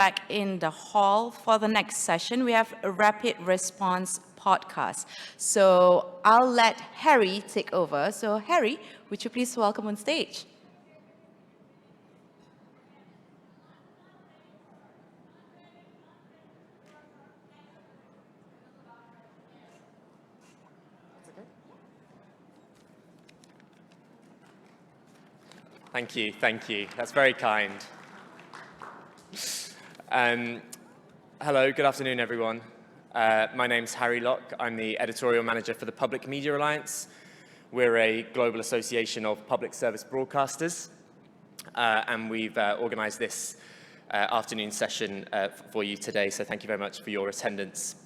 Back in the hall for the next session, we have a rapid response podcast. So I'll let Harry take over. So Harry, would you please welcome on stage? Thank you. That's very kind. Hello, good afternoon, everyone. My name's Harry Locke. I'm the editorial manager for the Public Media Alliance. We're a global association of public service broadcasters, and we've organized this afternoon session for you today, so thank you very much for your attendance.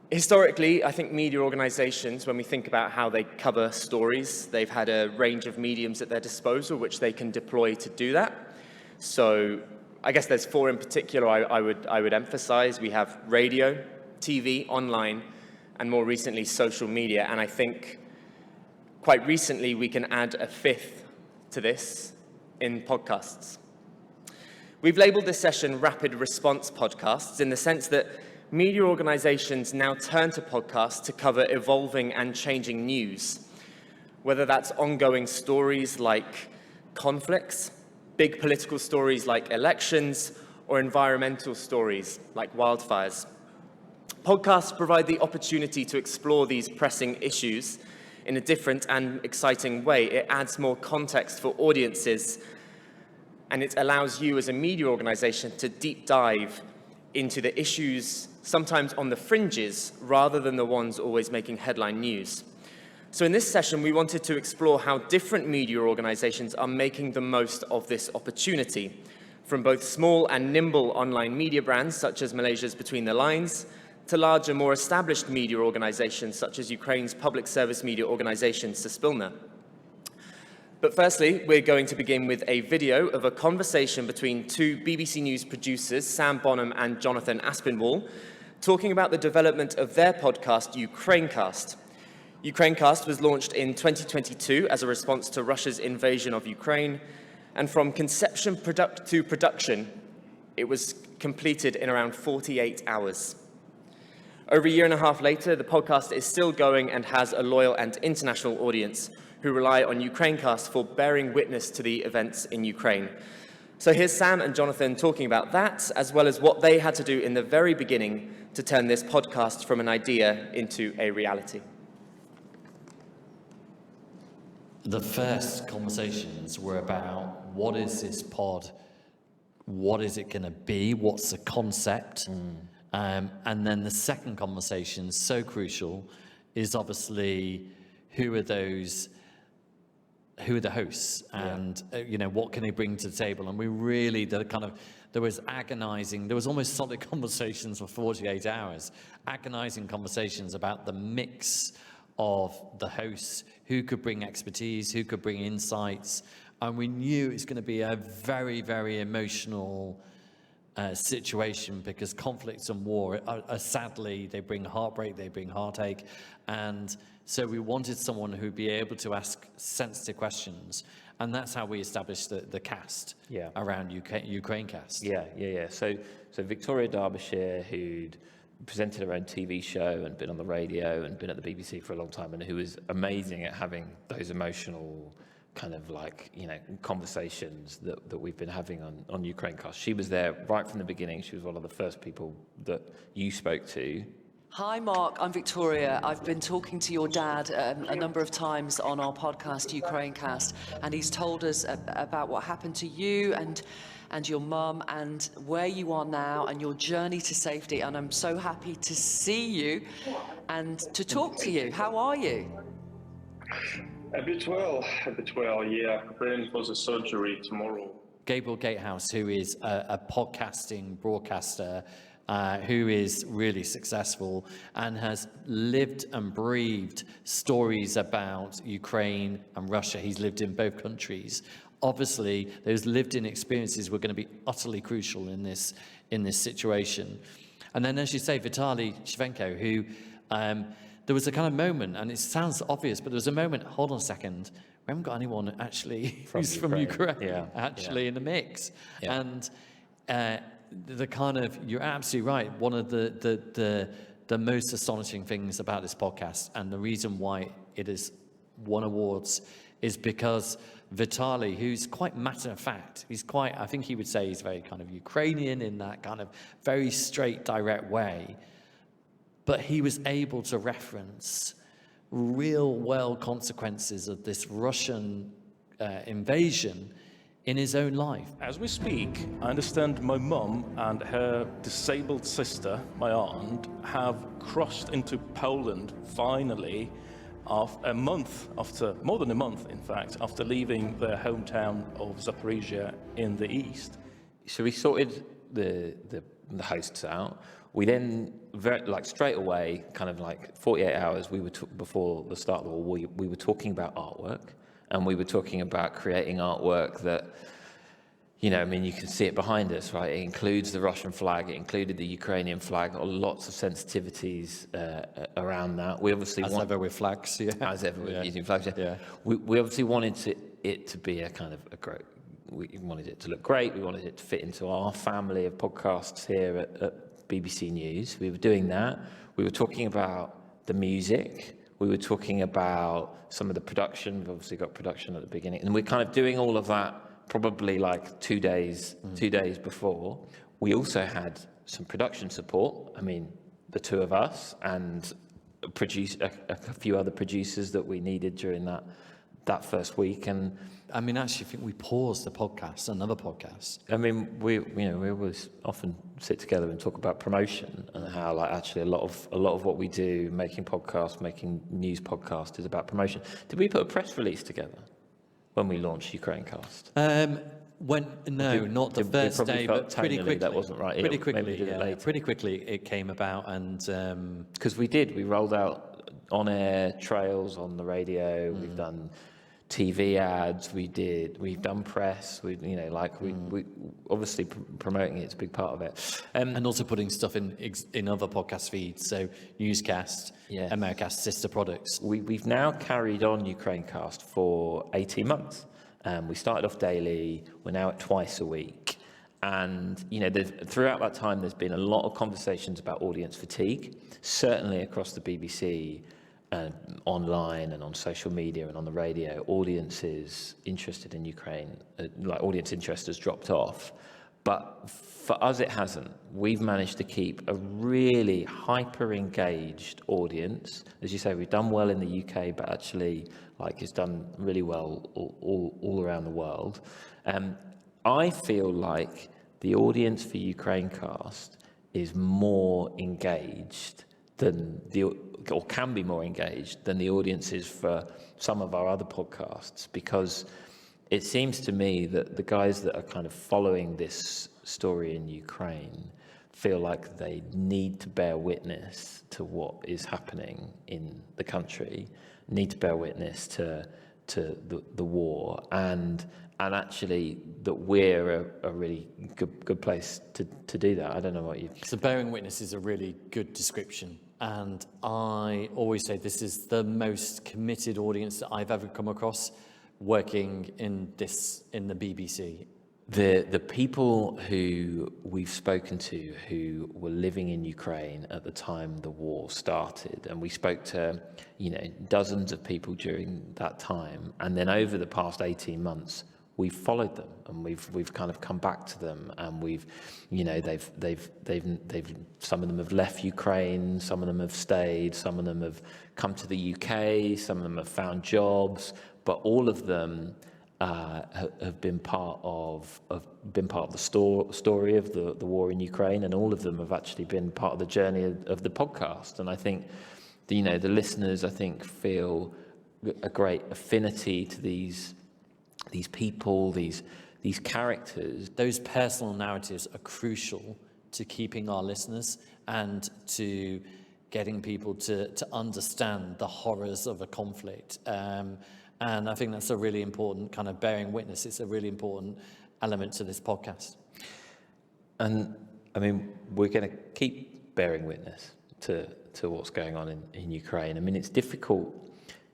Historically, I think media organizations, when we think about how they cover stories, they've had a range of mediums at their disposal which they can deploy to do that. So I guess there's four in particular I would emphasize. We have radio, TV, online, and more recently social media. And I think quite recently we can add a fifth to this in podcasts. We've labeled this session Rapid Response Podcasts in the sense that media organizations now turn to podcasts to cover evolving and changing news, whether that's ongoing stories like conflicts, big political stories like elections, or environmental stories like wildfires. Podcasts provide the opportunity to explore these pressing issues in a different and exciting way. It adds more context for audiences, and it allows you as a media organization to deep dive into the issues, sometimes on the fringes, rather than the ones always making headline news. So in this session, we wanted to explore how different media organizations are making the most of this opportunity, from both small and nimble online media brands, such as Malaysia's Between the Lines, to larger, more established media organizations, such as Ukraine's public service media organization, Suspilne. But firstly, we're going to begin with a video of a conversation between two BBC News producers, Sam Bonham and Jonathan Aspinwall, talking about the development of their podcast, Ukrainecast. Ukrainecast was launched in 2022 as a response to Russia's invasion of Ukraine, and from conception to production, it was completed in around 48 hours. Over a year and a half later, the podcast is still going and has a loyal and international audience who rely on Ukrainecast for bearing witness to the events in Ukraine. So here's Sam and Jonathan talking about that, as well as what they had to do in the very beginning to turn this podcast from an idea into a reality. The first conversations were about what is this pod, what is it going to be, what's the concept, and then the second conversation, so crucial, is obviously who are the hosts, and what can they bring to the table. And we really, there was agonizing, there was almost solid conversations for 48 hours, agonizing conversations about the mix of the hosts, who could bring expertise, who could bring insights. And we knew it's going to be a very, very emotional situation, because conflicts and war are sadly, they bring heartbreak, they bring heartache. And so we wanted someone who'd be able to ask sensitive questions. And that's how we established the cast around Ukrainecast. Yeah. So Victoria Derbyshire, who'd presented her own TV show and been on the radio and been at the BBC for a long time, and who was amazing at having those emotional kind of conversations that we've been having on Ukrainecast. She was there right from the beginning. She was one of the first people that you spoke to. Hi, Mark. I'm Victoria. I've been talking to your dad a number of times on our podcast, Ukrainecast, and he's told us about what happened to you and your mum and where you are now and your journey to safety. And I'm so happy to see you and to talk to you. How are you? A bit well, yeah. Preparing for the surgery tomorrow. Gabriel Gatehouse, who is a podcasting broadcaster, who is really successful and has lived and breathed stories about Ukraine and Russia. He's lived in both countries. Obviously, those lived-in experiences were going to be utterly crucial in this situation. And then, as you say, Vitaly Shvenko, who there was a kind of moment, and it sounds obvious, but there was a moment, hold on a second, we haven't got anyone actually who's from Ukraine in the mix. Yeah. And the kind of, you're absolutely right. One of the most astonishing things about this podcast, and the reason why it has won awards, is because Vitaly, who's quite matter of fact, I think he would say he's very kind of Ukrainian in that kind of very straight, direct way, but he was able to reference real world consequences of this Russian invasion in his own life. As we speak, I understand my mum and her disabled sister, my aunt, have crossed into Poland finally, more than a month, in fact, after leaving their hometown of Zaporizhia in the east. So we sorted the hosts out. We then, straight away, kind of like 48 hours, before the start of the war, we were talking about artwork, and we were talking about creating artwork that, you can see it behind us, right? It includes the Russian flag, it included the Ukrainian flag, lots of sensitivities around that. We obviously As ever with flags, yeah. As ever with using flags, yeah. Yeah. We obviously wanted it to be a kind of a great. We wanted it to look great. We wanted it to fit into our family of podcasts here at BBC News. We were doing that. We were talking about the music. We were talking about some of the production. We've obviously got production at the beginning. And we're kind of doing all of that probably like 2 days before. We also had some production support. The two of us and a few other producers that we needed during that first week. And actually, I think we paused the podcast, another podcast. we always often sit together and talk about promotion and how, actually, a lot of what we do, making podcasts, making news podcasts, is about promotion. Did we put a press release together when we launched Ukrainecast? Not the first day, but pretty quickly. That wasn't right. Pretty quickly, pretty quickly it came about, and because we rolled out on-air trails on the radio. We've done TV ads. We've done press. We obviously promoting it's a big part of it, and also putting stuff in other podcast feeds. So Newscast, Americast, sister products. We've now carried on Ukrainecast for 18 months. We started off daily. We're now at twice a week. And, throughout that time, there's been a lot of conversations about audience fatigue, certainly across the BBC, online and on social media and on the radio. Audiences interested in Ukraine, audience interest has dropped off. But for us, it hasn't. We've managed to keep a really hyper-engaged audience. As you say, we've done well in the UK, but actually, it's done really well all around the world. I feel like the audience for Ukrainecast is more engaged or can be more engaged than the audiences for some of our other podcasts, because it seems to me that the guys that are kind of following this story in Ukraine feel like they need to bear witness to what is happening in the country, need to bear witness to the war, and actually that we're a really good place to do that. I don't know what you... So bearing witness is a really good description. And I always say this is the most committed audience that I've ever come across working in the BBC. The people who we've spoken to who were living in Ukraine at the time the war started, and we spoke to, dozens of people during that time, and then over the past 18 months, we've followed them, and we've kind of come back to them, and we've, they've some of them have left Ukraine, some of them have stayed, some of them have come to the UK, some of them have found jobs, but all of them have been part of the story of the war in Ukraine, and all of them have actually been part of the journey of the podcast. And I think, the listeners, I think, feel a great affinity to these people, these characters. Those personal narratives are crucial to keeping our listeners and to getting people to understand the horrors of a conflict. And I think that's a really important kind of bearing witness. It's a really important element to this podcast. And we're going to keep bearing witness to what's going on in Ukraine. It's difficult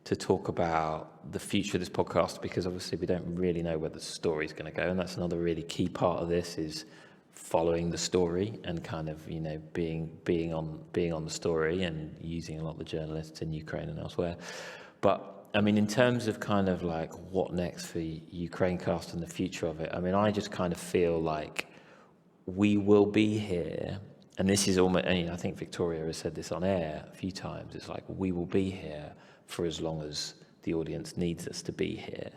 to talk about the future of this podcast because obviously we don't really know where the story's going to go. And that's another really key part of this, is following the story and kind of, you know, being on the story and using a lot of the journalists in Ukraine and elsewhere. But I mean, in terms of kind of like what next for Ukrainecast and the future of it, I mean, I just kind of feel like we will be here, and this is almost, and, you know, I think Victoria has said this on air a few times, it's like we will be here for as long as the audience needs us to be here.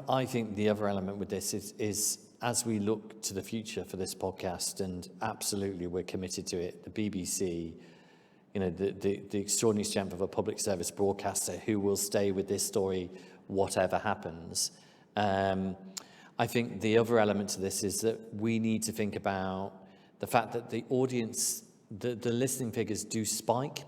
I think the other element with this is as we look to the future for this podcast, and absolutely we're committed to it, the BBC, you know, the extraordinary strength of a public service broadcaster who will stay with this story whatever happens. I think the other element to this is that we need to think about the fact that the audience, the listening figures do spike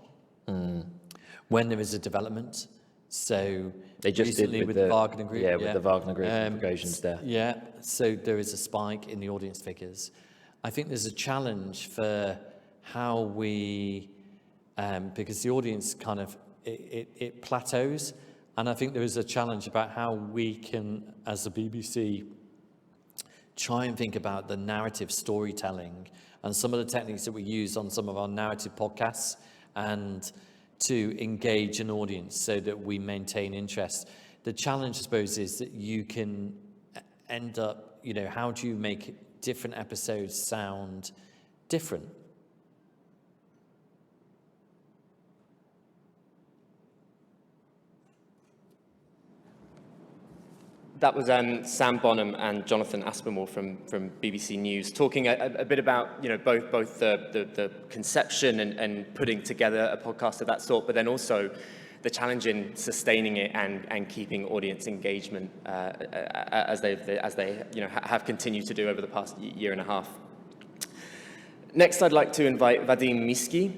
when there is a development. So they just recently did with the Wagner Group. Yeah, with the Wagner Group investigations there. Yeah, so there is a spike in the audience figures. I think there's a challenge for how we, because the audience kind of, it plateaus. And I think there is a challenge about how we can, as the BBC, try and think about the narrative storytelling and some of the techniques that we use on some of our narrative podcasts, and to engage an audience so that we maintain interest. The challenge, I suppose, is that you can end up, you know, how do you make different episodes sound different? That was Sam Bonham and Jonathan Aspinwall from BBC News talking a bit about, you know, both the conception and putting together a podcast of that sort, but then also the challenge in sustaining it and keeping audience engagement as they you know have continued to do over the past year and a half. Next, I'd like to invite Vadym Myskiy.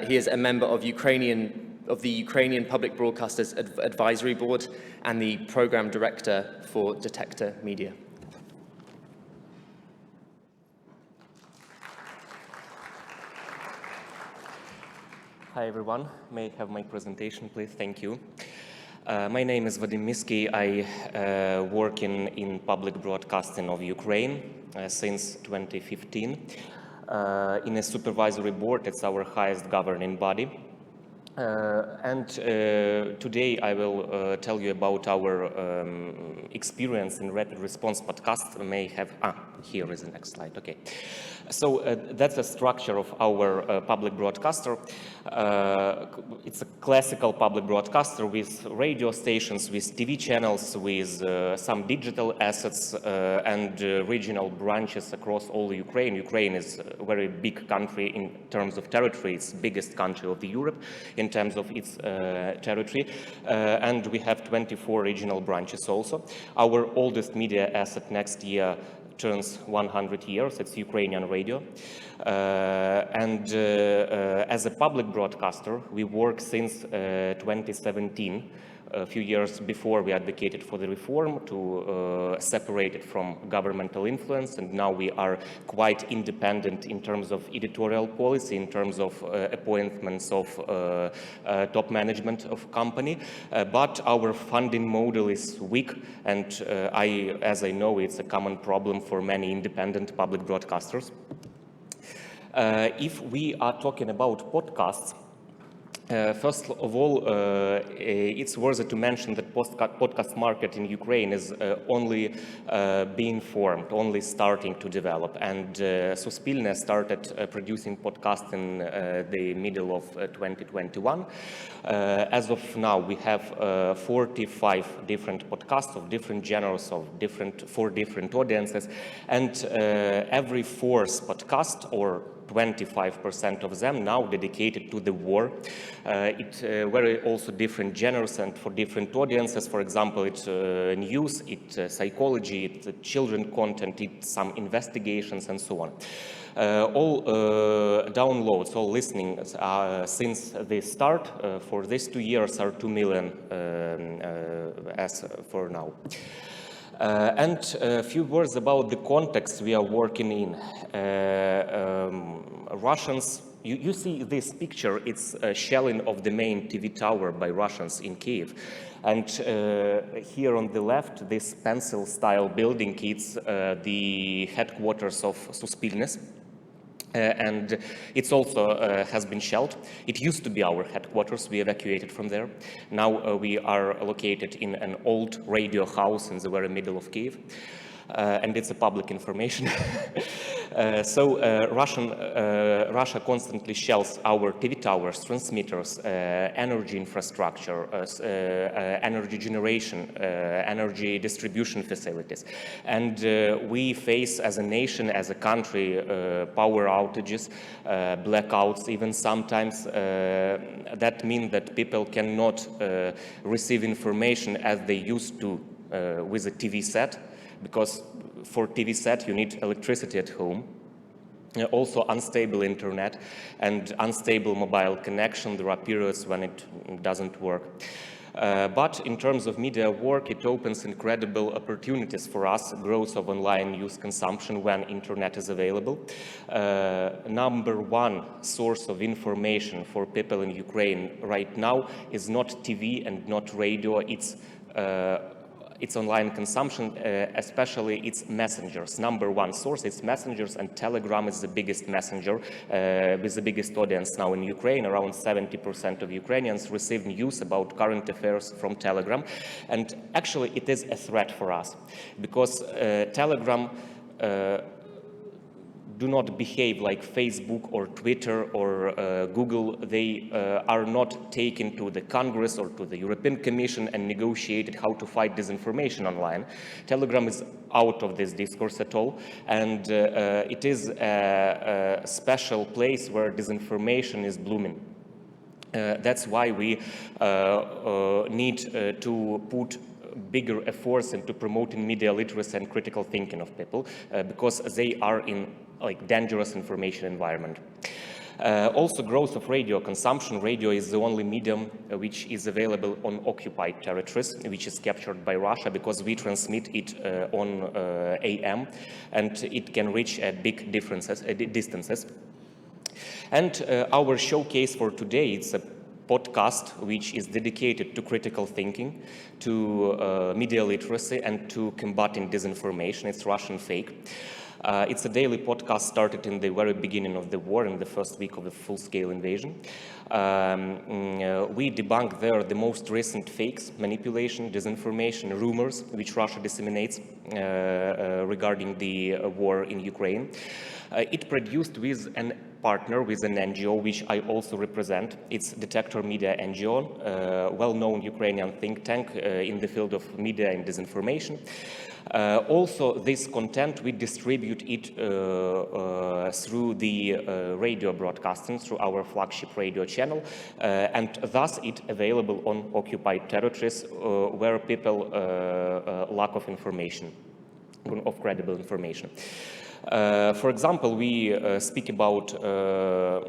He is a member of the Ukrainian Public Broadcasters Advisory Board and the Program Director for Detector Media. Hi everyone, may I have my presentation please? Thank you. My name is Vadym Myskiy. I work in public broadcasting of Ukraine since 2015. In a supervisory board, it's our highest governing body. Today I will tell you about our experience in rapid response podcast. May have, here is the next slide, okay. So that's the structure of our public broadcaster. It's a classical public broadcaster with radio stations, with TV channels, with some digital assets and regional branches across all Ukraine. Ukraine is a very big country in terms of territory. It's the biggest country of Europe in terms of its territory. And we have 24 regional branches also. Our oldest media asset next year turns 100 years. It's Ukrainian radio. As a public broadcaster, we work since 2017. A few years before, we advocated for the reform to separate it from governmental influence, and now we are quite independent in terms of editorial policy, in terms of appointments of top management of company. But our funding model is weak, and as I know, it's a common problem for many independent public broadcasters. If we are talking about podcasts, first of all, it's worthy to mention that podcast market in Ukraine is only being formed, only starting to develop. And Suspilne started producing podcasts in the middle of 2021. As of now, we have 45 different podcasts of different genres, for different audiences. And every fourth podcast, or 25% of them now dedicated to the war. It's very also different genres and for different audiences. For example, it's news, it's psychology, it's children content, it's some investigations and so on. All downloads, all listenings since the start for these 2 years are 2 million as for now. And a few words about the context we are working in. Russians, you see this picture, it's shelling of the main TV tower by Russians in Kiev. And here on the left, this pencil-style building, it's the headquarters of Suspilne. And it's also has been shelled. It used to be our headquarters. We evacuated from there. Now we are located in an old radio house in the very middle of Kiev. And it's a public information. Russia constantly shells our TV towers, transmitters, energy infrastructure, energy generation, energy distribution facilities. And we face as a nation, as a country, power outages, blackouts even sometimes. That means that people cannot receive information as they used to with a TV set, because for TV set you need electricity at home. Also unstable internet and unstable mobile connection. There are periods when it doesn't work. But in terms of media work, it opens incredible opportunities for us, growth of online news consumption when internet is available. Number one source of information for people in Ukraine right now is not TV and not radio, it's online consumption, especially its messengers. Number one source is messengers, and Telegram is the biggest messenger with the biggest audience now in Ukraine. Around 70% of Ukrainians receive news about current affairs from Telegram. And actually it is a threat for us because Telegram do not behave like Facebook or Twitter or Google. They are not taken to the Congress or to the European Commission and negotiated how to fight disinformation online. Telegram is out of this discourse at all, and it is a special place where disinformation is blooming. That's why we need to put bigger efforts into promoting media literacy and critical thinking of people because they are in dangerous information environment. Also, growth of radio consumption. Radio is the only medium which is available on occupied territories, which is captured by Russia because we transmit it on AM, and it can reach big distances. And our showcase for today, it's a podcast which is dedicated to critical thinking, to media literacy, and to combating disinformation. It's Russian Fake. It's a daily podcast started in the very beginning of the war, in the first week of the full-scale invasion. We debunk there the most recent fakes, manipulation, disinformation, rumors, which Russia disseminates regarding the war in Ukraine. It produced with a partner, with an NGO, which I also represent. It's Detector Media NGO, well-known Ukrainian think tank in the field of media and disinformation. Also, this content, we distribute it through the radio broadcasting, through our flagship radio channel, and thus it's available on occupied territories where people lack of information, of credible information. For example, we speak about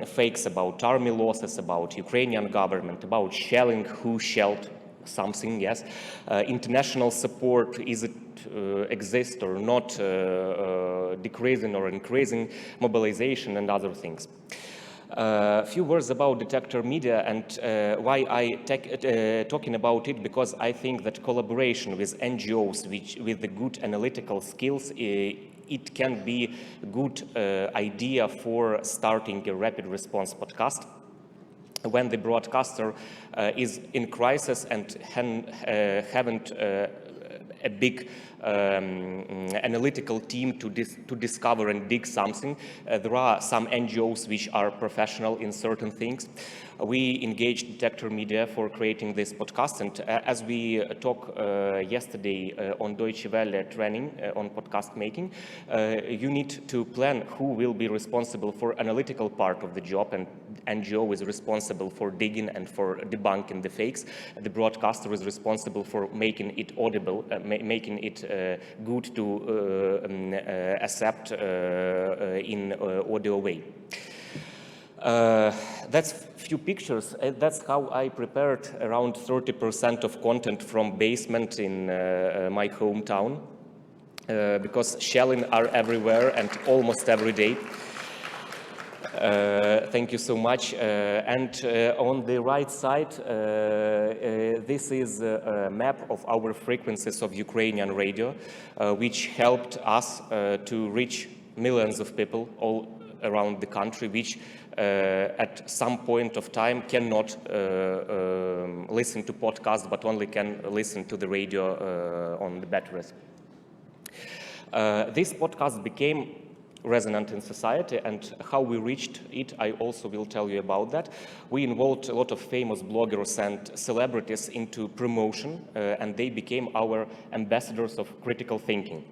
fakes about army losses, about Ukrainian government, about shelling, who shelled something, yes. International support, is it exist or not, decreasing or increasing, mobilization and other things. A few words about Detector Media and why I talking about it, because I think that collaboration with NGOs with the good analytical skills, it can be a good idea for starting a rapid response podcast when the broadcaster is in crisis and haven't a big analytical team to discover and dig something. There are some NGOs which are professional in certain things. We engaged Detector Media for creating this podcast, and as we talked yesterday on Deutsche Welle training on podcast making, you need to plan who will be responsible for analytical part of the job, and NGO is responsible for digging and for debunking the fakes. The broadcaster is responsible for making it audible, making it good to accept in audio way. That's few pictures. That's how I prepared around 30% of content from basement in my hometown. because shelling are everywhere and almost every day. Thank you so much. On the right side, this is a map of our frequencies of Ukrainian radio, which helped us to reach millions of people all around the country, which at some point of time cannot listen to podcasts, but only can listen to the radio on the batteries. This podcast became resonant in society, and how we reached it, I also will tell you about that. We involved a lot of famous bloggers and celebrities into promotion, and they became our ambassadors of critical thinking.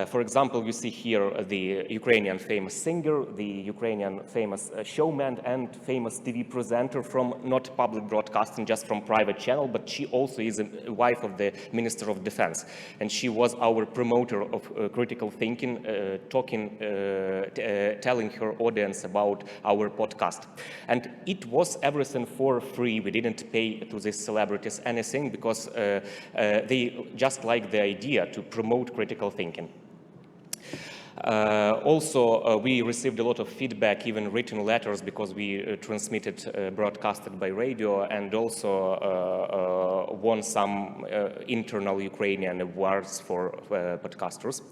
For example, you see here the Ukrainian famous singer, the Ukrainian famous showman, and famous TV presenter from not public broadcasting, just from private channel, but she also is a wife of the Minister of Defense. And she was our promoter of critical thinking, telling her audience about our podcast. And it was everything for free. We didn't pay to these celebrities anything because they just liked the idea to promote critical thinking. Also, we received a lot of feedback, even written letters, because we transmitted, broadcasted by radio, and also won some internal Ukrainian awards for podcasters.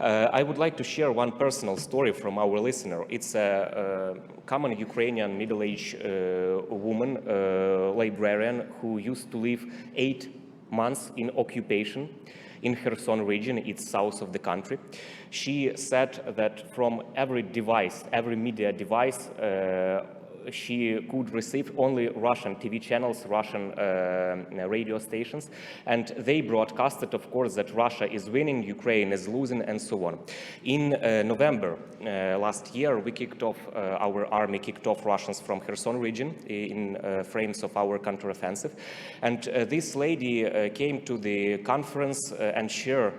I would like to share one personal story from our listener. It's a common Ukrainian middle-aged woman, librarian, who used to live 8 months in occupation in Kherson region. It's south of the country. She said that from every device, every media device, she could receive only Russian TV channels, Russian radio stations, and they broadcasted, of course, that Russia is winning, Ukraine is losing, and so on. In November last year, we kicked off, our army kicked off Russians from Kherson region in frames of our counteroffensive. And this lady came to the conference and shared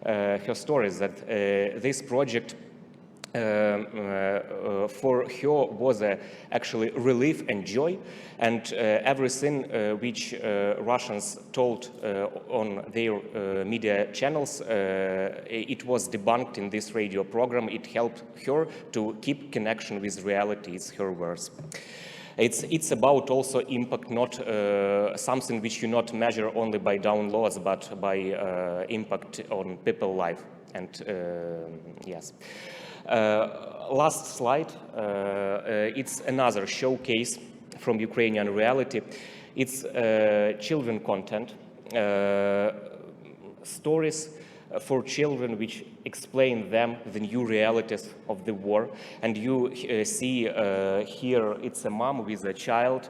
her stories that this project for her was actually relief and joy, and everything which Russians told on their media channels, it was debunked in this radio program. It helped her to keep connection with reality, it's her words. It's about also impact, not something which you not measure only by downloads, but by impact on people's life. And yes. Last slide, it's another showcase from Ukrainian reality. It's children content, stories for children which explain them the new realities of the war. And you see here, it's a mom with a child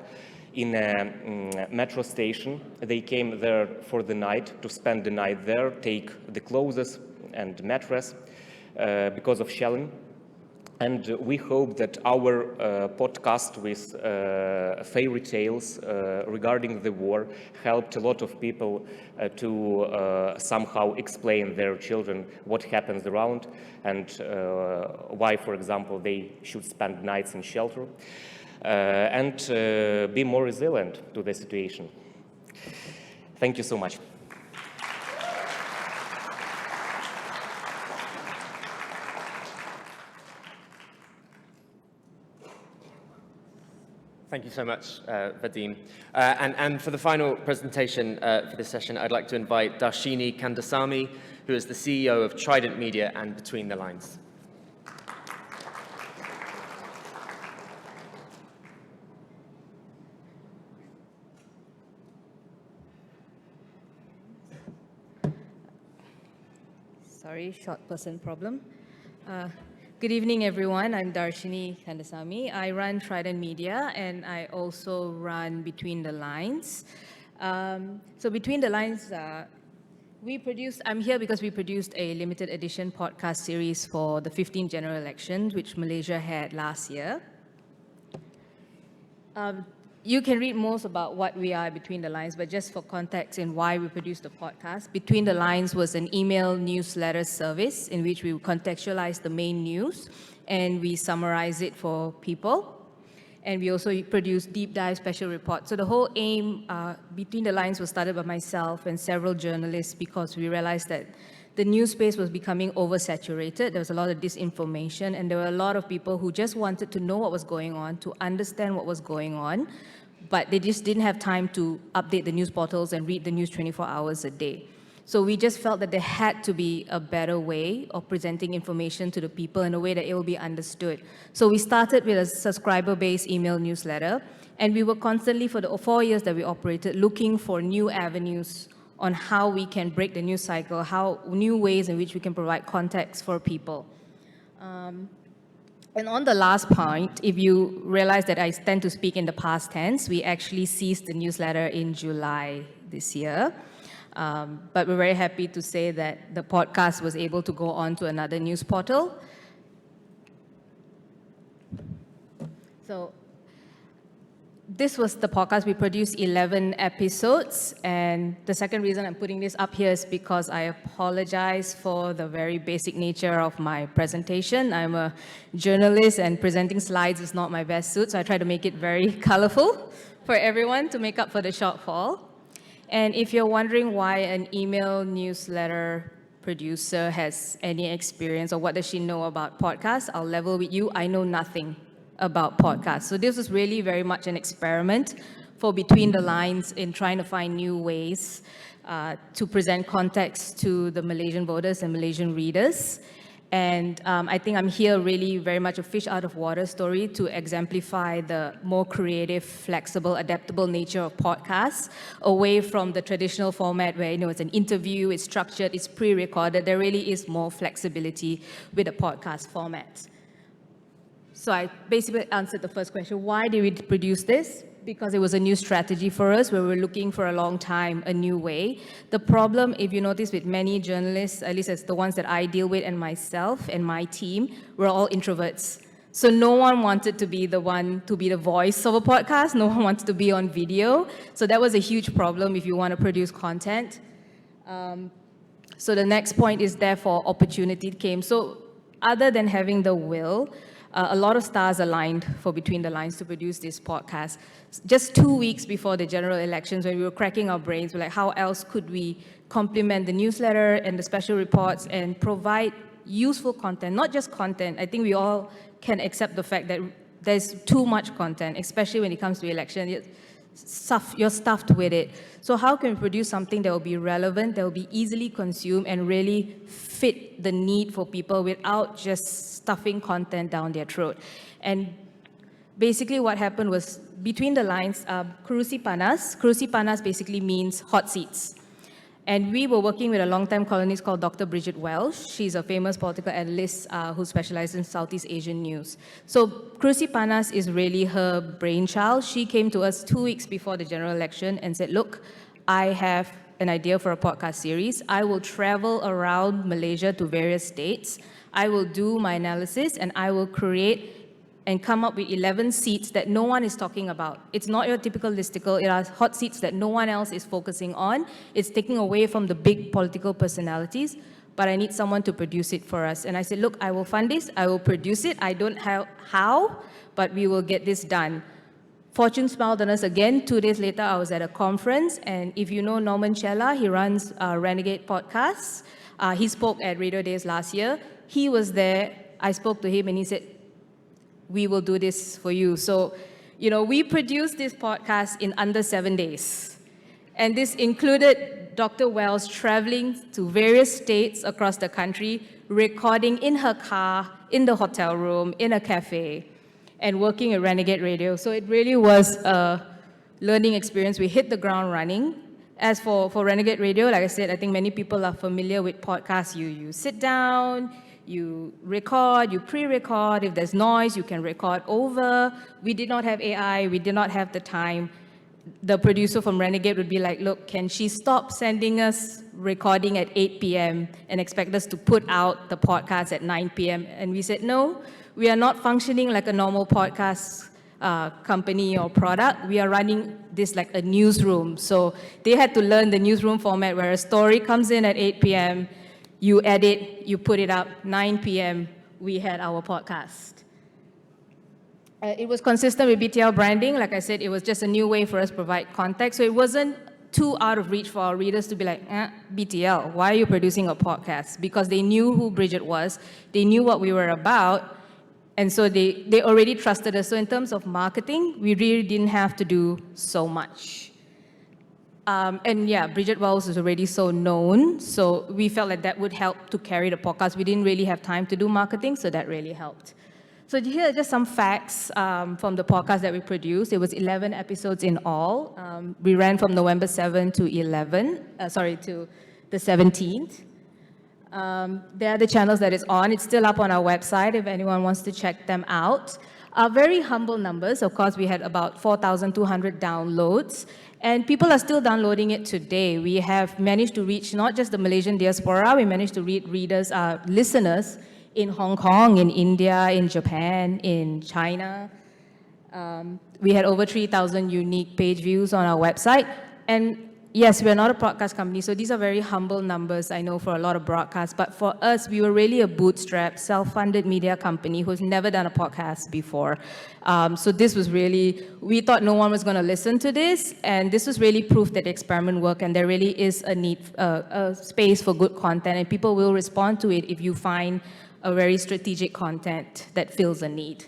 in a metro station. They came there for the night, to spend the night there, take the clothes and mattress because of shelling. And we hope that our podcast with fairy tales regarding the war helped a lot of people to somehow explain their children what happens around and why, for example, they should spend nights in shelter and be more resilient to the situation. Thank you so much. Thank you so much, Vadym. And for the final presentation for this session, I'd like to invite Darshini Kandasamy, who is the CEO of Trident Media and Between the Lines. Sorry, short person problem. Good evening, everyone. I'm Darshini Kandasamy. I run Trident Media, and I also run Between the Lines. So Between the Lines, I'm here because we produced a limited edition podcast series for the 15th general election, which Malaysia had last year. You can read most about what we are Between the Lines, but just for context in why we produced the podcast, Between the Lines was an email newsletter service in which we contextualize the main news and we summarize it for people. And we also produce deep dive special reports. So the whole aim, Between the Lines was started by myself and several journalists because we realized that the news space was becoming oversaturated. There was a lot of disinformation, and there were a lot of people who just wanted to know what was going on, to understand what was going on, but they just didn't have time to update the news portals and read the news 24 hours a day. So we just felt that there had to be a better way of presenting information to the people in a way that it will be understood. So we started with a subscriber-based email newsletter, and we were constantly, for the 4 years that we operated, looking for new avenues on how we can break the news cycle, new ways in which we can provide context for people. And on the last point, if you realize that I tend to speak in the past tense, we actually ceased the newsletter in July this year. But we're very happy to say that the podcast was able to go on to another news portal. So this was the podcast. We produced 11 episodes, and the second reason I'm putting this up here is because I apologize for the very basic nature of my presentation. I'm a journalist, and presenting slides is not my best suit, so I try to make it very colorful for everyone to make up for the shortfall. And if you're wondering why an email newsletter producer has any experience or what does she know about podcasts, I'll level with you. I know nothing about podcasts. So this was really very much an experiment for Between the Lines in trying to find new ways to present context to the Malaysian voters and Malaysian readers. And I think I'm here really very much a fish out of water story to exemplify the more creative, flexible, adaptable nature of podcasts, away from the traditional format where it's an interview, it's structured, it's pre-recorded. There really is more flexibility with a podcast format. So I basically answered the first question. Why did we produce this? Because it was a new strategy for us where we were looking for a long time, a new way. The problem, if you notice with many journalists, at least as the ones that I deal with and myself and my team, we're all introverts. So no one wanted to be the one to be the voice of a podcast. No one wanted to be on video. So that was a huge problem if you want to produce content. So the next point is therefore opportunity came. So other than having the will, a lot of stars aligned for Between the Lines to produce this podcast. Just 2 weeks before the general elections, when we were cracking our brains, we're like, how else could we complement the newsletter and the special reports and provide useful content, not just content. I think we all can accept the fact that there's too much content, especially when it comes to election. You're stuffed with it. So how can we produce something that will be relevant, that will be easily consumed, and really fit the need for people without just stuffing content down their throat? And basically what happened was, Between the Lines, Kerusi Panas. Kerusi Panas basically means hot seats. And we were working with a long-time columnist called Dr. Bridget Welsh. She's a famous political analyst who specializes in Southeast Asian news. So Kerusi Panas is really her brainchild. She came to us 2 weeks before the general election and said, look, I have an idea for a podcast series. I will travel around Malaysia to various states. I will do my analysis, and I will create and come up with 11 seats that no one is talking about. It's not your typical listicle. It are hot seats that no one else is focusing on. It's taking away from the big political personalities, but I need someone to produce it for us. And I said, look, I will fund this. I will produce it. I don't know how, but we will get this done. Fortune smiled on us again. 2 days later, I was at a conference, and if you know Norman Chella, he runs Renegade Podcasts. He spoke at Radiodays last year. He was there. I spoke to him, and he said, we will do this for you. So, we produced this podcast in under 7 days. And this included Dr. Wells traveling to various states across the country, recording in her car, in the hotel room, in a cafe, and working at Renegade Radio. So it really was a learning experience. We hit the ground running. As for Renegade Radio, like I said, I think many people are familiar with podcasts. You sit down, you record, you pre-record. If there's noise, you can record over. We did not have AI. We did not have the time. The producer from Renegade would be like, look, can she stop sending us recording at 8 p.m. and expect us to put out the podcast at 9 p.m.? And we said, no, we are not functioning like a normal podcast company or product. We are running this like a newsroom. So they had to learn the newsroom format where a story comes in at 8 p.m., you edit, you put it up, 9 p.m., we had our podcast. It was consistent with BTL branding. Like I said, it was just a new way for us to provide context. So it wasn't too out of reach for our readers to be like, BTL, why are you producing a podcast? Because they knew who Bridget was, they knew what we were about, and so they already trusted us. So in terms of marketing, we really didn't have to do so much. And yeah, Bridget Wells is already so known, so we felt like that would help to carry the podcast. We didn't really have time to do marketing, so that really helped. So here are just some facts from the podcast that we produced. It was 11 episodes in all. We ran from November 7 to to the 17th. There are the channels that it's on. It's still up on our website if anyone wants to check them out. Very humble numbers. Of course, we had about 4,200 downloads, and people are still downloading it today. We have managed to reach not just the Malaysian diaspora, we managed to reach listeners in Hong Kong, in India, in Japan, in China. We had over 3,000 unique page views on our website. And yes, we're not a broadcast company, so these are very humble numbers, I know, for a lot of broadcasts. But for us, we were really a bootstrapped, self-funded media company who's never done a podcast before. So this was really, we thought no one was going to listen to this, and this was really proof that the experiment worked, and there really is a need, a space for good content, and people will respond to it if you find a very strategic content that fills a need.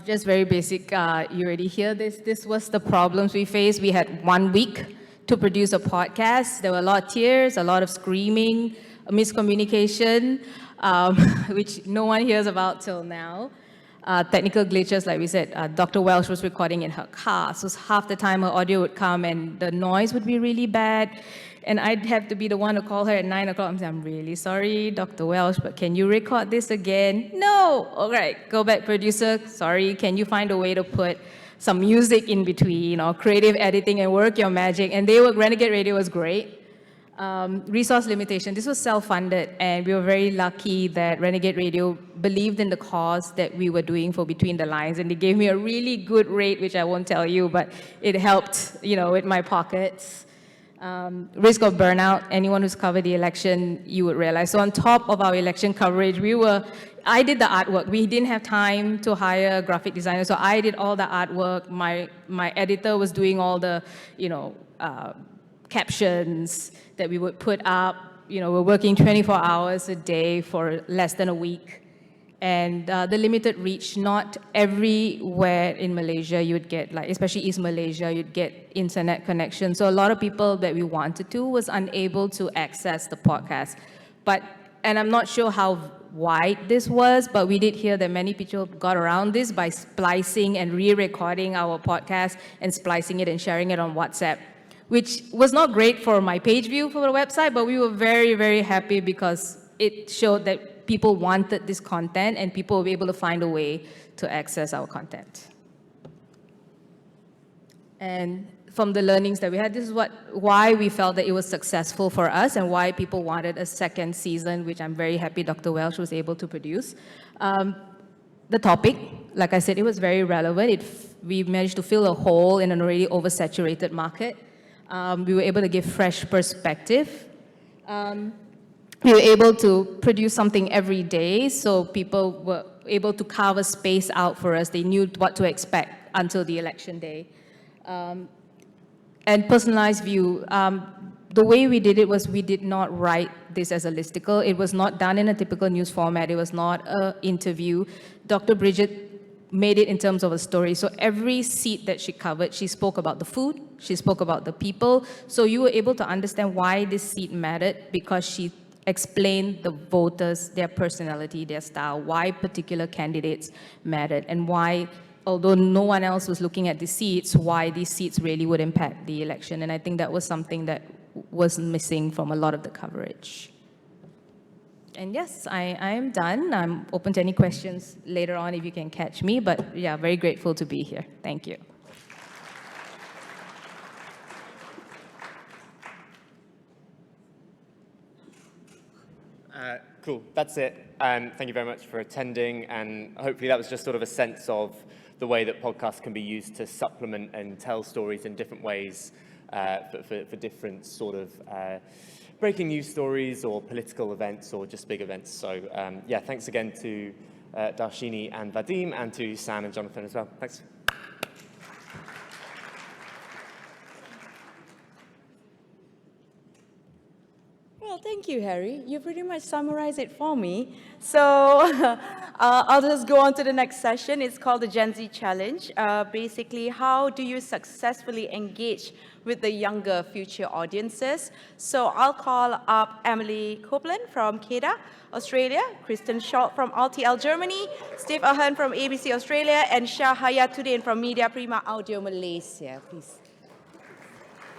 Just very basic, you already hear this. This was the problems we faced. We had 1 week to produce a podcast. There were a lot of tears, a lot of screaming, miscommunication, which no one hears about till now. Technical glitches, like we said, Dr. Welsh was recording in her car, so half the time her audio would come and the noise would be really bad. And I'd have to be the one to call her at 9 o'clock and say, I'm really sorry, Dr. Welsh, but can you record this again? No! All right, go back, producer, sorry, can you find a way to put some music in between or creative editing and work your magic? And Renegade Radio was great. Resource limitation, this was self-funded, and we were very lucky that Renegade Radio believed in the cause that we were doing for Between the Lines, and they gave me a really good rate, which I won't tell you, but it helped, with my pockets. Risk of burnout, anyone who's covered the election, you would realize. So on top of our election coverage, I did the artwork. We didn't have time to hire a graphic designer, so I did all the artwork. My editor was doing all the, captions that we would put up. We're working 24 hours a day for less than a week. And the limited reach, not everywhere in Malaysia you'd get, especially East Malaysia, you'd get internet connection. So a lot of people that we wanted to was unable to access the podcast. And I'm not sure how wide this was, but we did hear that many people got around this by splicing and re-recording our podcast and splicing it and sharing it on WhatsApp, which was not great for my page view for the website, but we were very, very happy because it showed that people wanted this content and people were able to find a way to access our content. And from the learnings that we had, this is why we felt that it was successful for us and why people wanted a second season, which I'm very happy Dr. Welsh was able to produce. The topic, like I said, it was very relevant. We managed to fill a hole in an already oversaturated market. We were able to give fresh perspective. We were able to produce something every day, so people were able to carve a space out for us. They knew what to expect until the election day. And personalized view. The way we did it was we did not write this as a listicle. It was not done in a typical news format. It was not an interview. Dr. Bridget made it in terms of a story. So every seat that she covered, she spoke about the food, she spoke about the people. So you were able to understand why this seat mattered because she explained the voters, their personality, their style, why particular candidates mattered, and why, although no one else was looking at the seats, why these seats really would impact the election. And I think that was something that was missing from a lot of the coverage. And yes, I am done. I'm open to any questions later on if you can catch me, but yeah, very grateful to be here. Thank you. Cool, that's it. Thank you very much for attending, and hopefully that was just sort of a sense of the way that podcasts can be used to supplement and tell stories in different ways for different sort of breaking news stories or political events or just big events. So yeah, thanks again to Darshini and Vadym, and to Sam and Jonathan as well. Thanks. Thank you, Harry. You pretty much summarized it for me. So I'll just go on to the next session. It's called the Gen Z Challenge. Basically, how do you successfully engage with the younger future audiences? So I'll call up Emily Copeland from CADA, Australia, Kristen Schalt from RTL Germany, Steve Ahern from ABC Australia, and Shah Hayatudin from Media Prima Audio Malaysia. Please.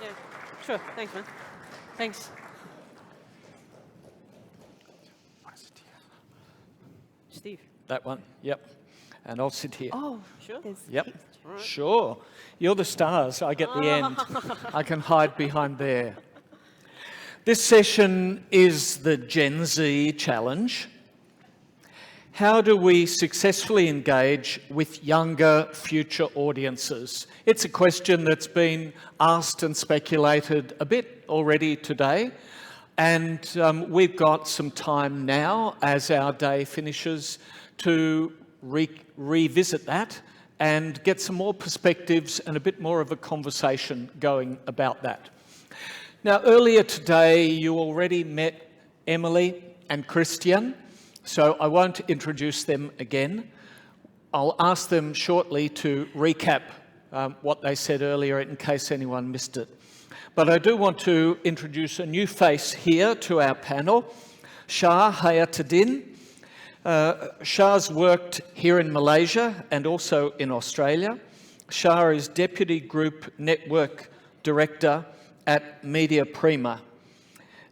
Yeah, sure. Thanks, man. Thanks. Steve. That one, yep. And I'll sit here. Oh, sure. Yep, sure. You're the stars, I get the end. I can hide behind there. This session is the Gen Z Challenge. How do we successfully engage with younger future audiences? It's a question that's been asked and speculated a bit already today. And we've got some time now, as our day finishes, to revisit that and get some more perspectives and a bit more of a conversation going about that. Now, earlier today, you already met Emily and Christian, so I won't introduce them again. I'll ask them shortly to recap what they said earlier in case anyone missed it. But I do want to introduce a new face here to our panel, Shah Hayatudin. Shah's worked here in Malaysia and also in Australia. Shah is Deputy Group Network Director at Media Prima.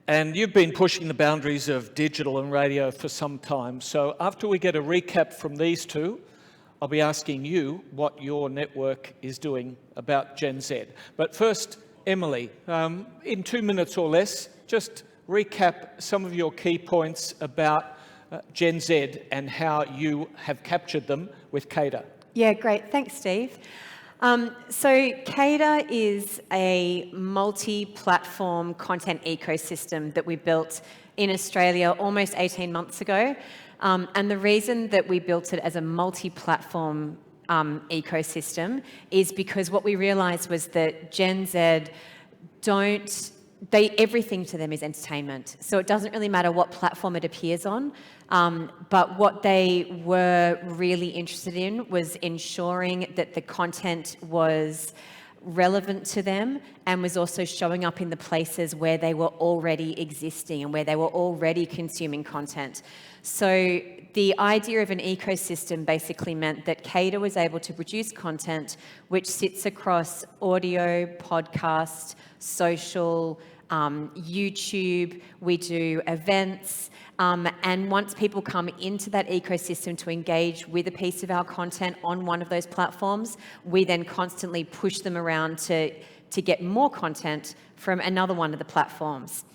And you've been pushing the boundaries of digital and radio for some time. So after we get a recap from these two, I'll be asking you what your network is doing about Gen Z. But first, Emily, in 2 minutes or less, just recap some of your key points about Gen Z and how you have captured them with CADA. Yeah, great. Thanks, Steve. So CADA is a multi-platform content ecosystem that we built in Australia almost 18 months ago. And the reason that we built it as a multi-platform ecosystem is because what we realised was that Gen Z everything to them is entertainment. So it doesn't really matter what platform it appears on, but what they were really interested in was ensuring that the content was relevant to them and was also showing up in the places where they were already existing and where they were already consuming content. So the idea of an ecosystem basically meant that CADA was able to produce content which sits across audio, podcast, social, YouTube, we do events, and once people come into that ecosystem to engage with a piece of our content on one of those platforms, we then constantly push them around to get more content from another one of the platforms.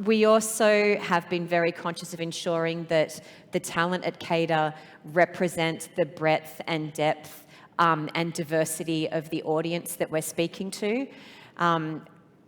We also have been very conscious of ensuring that the talent at CADA represent the breadth and depth and diversity of the audience that we're speaking to.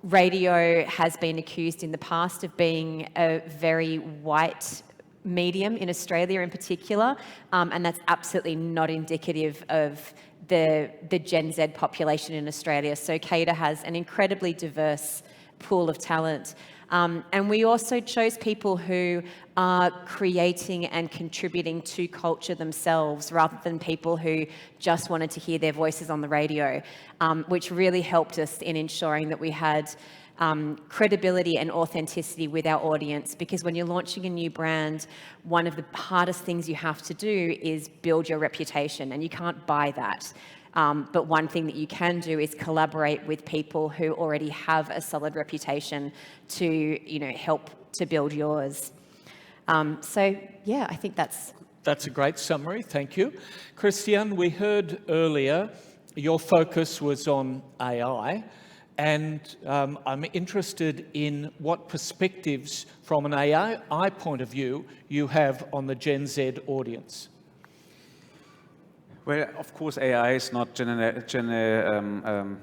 Radio has been accused in the past of being a very white medium in Australia in particular, and that's absolutely not indicative of the Gen Z population in Australia. So CADA has an incredibly diverse pool of talent. And we also chose people who are creating and contributing to culture themselves rather than people who just wanted to hear their voices on the radio, which really helped us in ensuring that we had credibility and authenticity with our audience, because when you're launching a new brand, one of the hardest things you have to do is build your reputation, and you can't buy that. But one thing that you can do is collaborate with people who already have a solid reputation to, help to build yours. So, yeah, I think that's a great summary. Thank you. Christian, we heard earlier your focus was on AI, and I'm interested in what perspectives from an AI point of view you have on the Gen Z audience. Well, of course, AI is not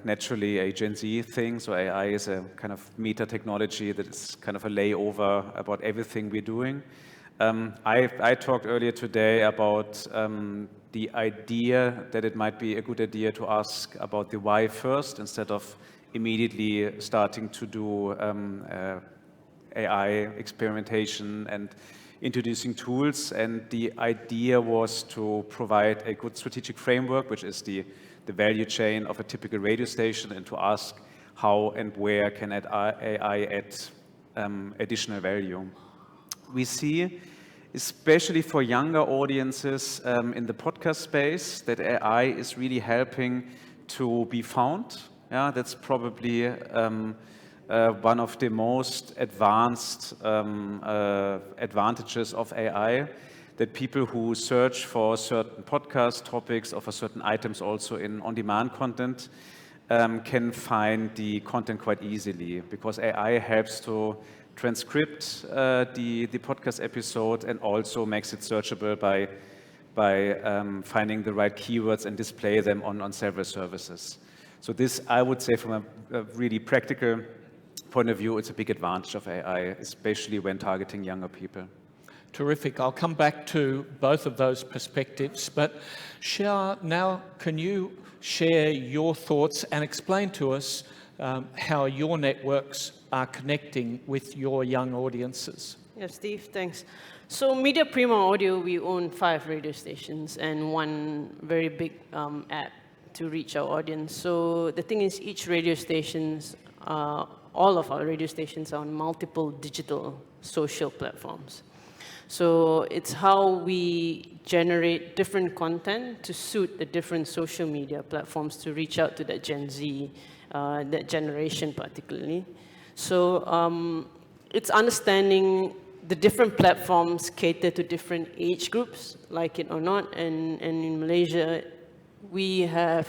naturally a Gen Z thing. So AI is a kind of meta technology that is kind of a layover about everything we're doing. I talked earlier today about the idea that it might be a good idea to ask about the why first instead of immediately starting to do AI experimentation and introducing tools. And the idea was to provide a good strategic framework, which is the value chain of a typical radio station, and to ask how and where can AI add additional value. We see, especially for younger audiences in the podcast space, that AI is really helping to be found. Yeah, that's probably one of the most advanced advantages of AI, that people who search for certain podcast topics or for certain items also in on-demand content can find the content quite easily, because AI helps to transcript the podcast episode and also makes it searchable by finding the right keywords and display them on several services. So this, I would say, from a really practical point of view, it's a big advantage of AI, especially when targeting younger people. Terrific. I'll come back to both of those perspectives, but Shah, now can you share your thoughts and explain to us how your networks are connecting with your young audiences? Yeah, Steve, thanks. So Media Prima Audio, we own 5 radio stations and one very big app to reach our audience. So the thing is, each radio stations, all of our radio stations are on multiple digital social platforms. So it's how we generate different content to suit the different social media platforms to reach out to that Gen Z, that generation particularly. So it's understanding the different platforms cater to different age groups, like it or not. And in Malaysia, we have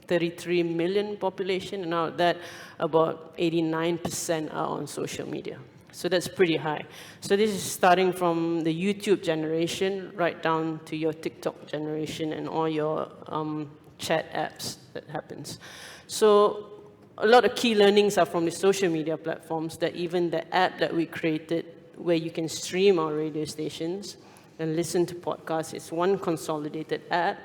33 million population, and out of that, about 89% are on social media. So that's pretty high. So this is starting from the YouTube generation right down to your TikTok generation and all your chat apps that happens. So a lot of key learnings are from the social media platforms, that even the app that we created where you can stream our radio stations and listen to podcasts, it's one consolidated app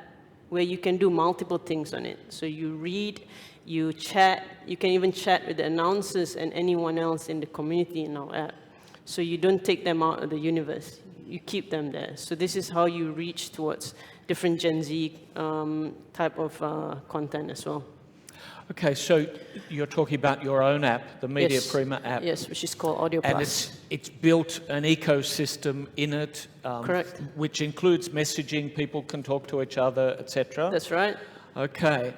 where you can do multiple things on it. So you read, you chat, you can even chat with the announcers and anyone else in the community in our app. So you don't take them out of the universe, you keep them there. So this is how you reach towards different Gen Z type of content as well. Okay, so you're talking about your own app, the Media Prima app. Yes, which is called Audio Plus. And it's built an ecosystem in it, correct, which includes messaging, people can talk to each other, etc. That's right. Okay.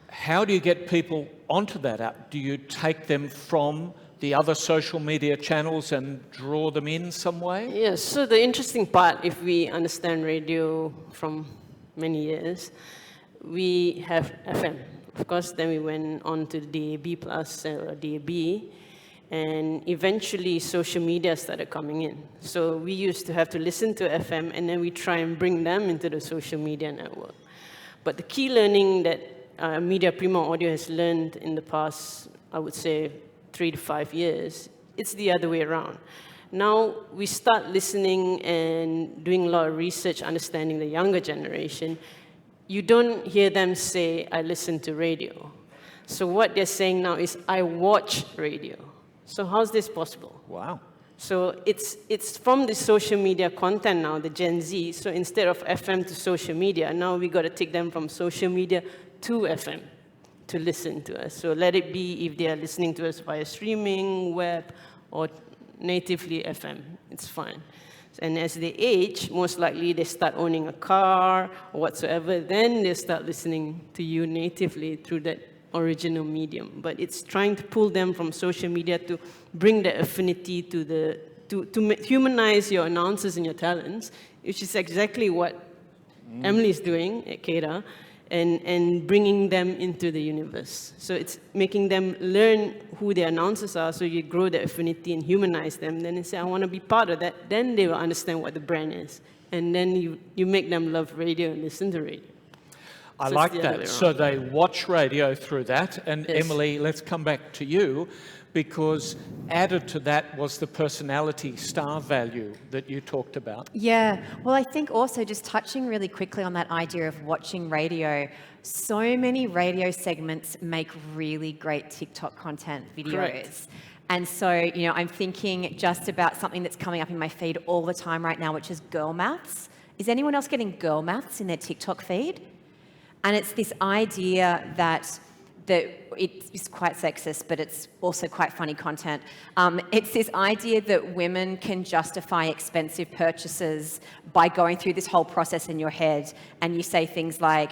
How do you get people onto that app? Do you take them from the other social media channels and draw them in some way? Yes, so the interesting part, if we understand radio from many years, we have FM. Of course, then we went on to DAB plus or DAB, and eventually social media started coming in. So we used to have to listen to FM, and then we try and bring them into the social media network. But the key learning that Media Prima Audio has learned in the past, I would say, 3 to 5 years, it's the other way around. Now we start listening and doing a lot of research, understanding the younger generation. You don't hear them say, I listen to radio. So what they're saying now is, I watch radio. So how's this possible? Wow. So it's from the social media content now, the Gen Z. So instead of FM to social media, now we got to take them from social media to FM to listen to us. So let it be if they are listening to us via streaming, web, or natively FM. It's fine. And as they age, most likely they start owning a car or whatsoever, then they start listening to you natively through that original medium. But it's trying to pull them from social media to bring the affinity to humanize your announcers and your talents, which is exactly what Emily is doing at CADA, and bringing them into the universe. So it's making them learn who their announcers are, so you grow the affinity and humanize them. Then they say, I want to be part of that. Then they will understand what the brand is. And then you make them love radio and listen to radio. I like that. So they watch radio through that. And Yes. Emily, let's come back to you, because added to that was the personality star value that you talked about. Yeah, well, I think also just touching really quickly on that idea of watching radio, so many radio segments make really great TikTok content videos. Correct. And so, you know, I'm thinking just about something that's coming up in my feed all the time right now, which is girl maths. Is anyone else getting girl maths in their TikTok feed? And it's this idea that it's quite sexist, but it's also quite funny content. It's this idea that women can justify expensive purchases by going through this whole process in your head, and you say things like,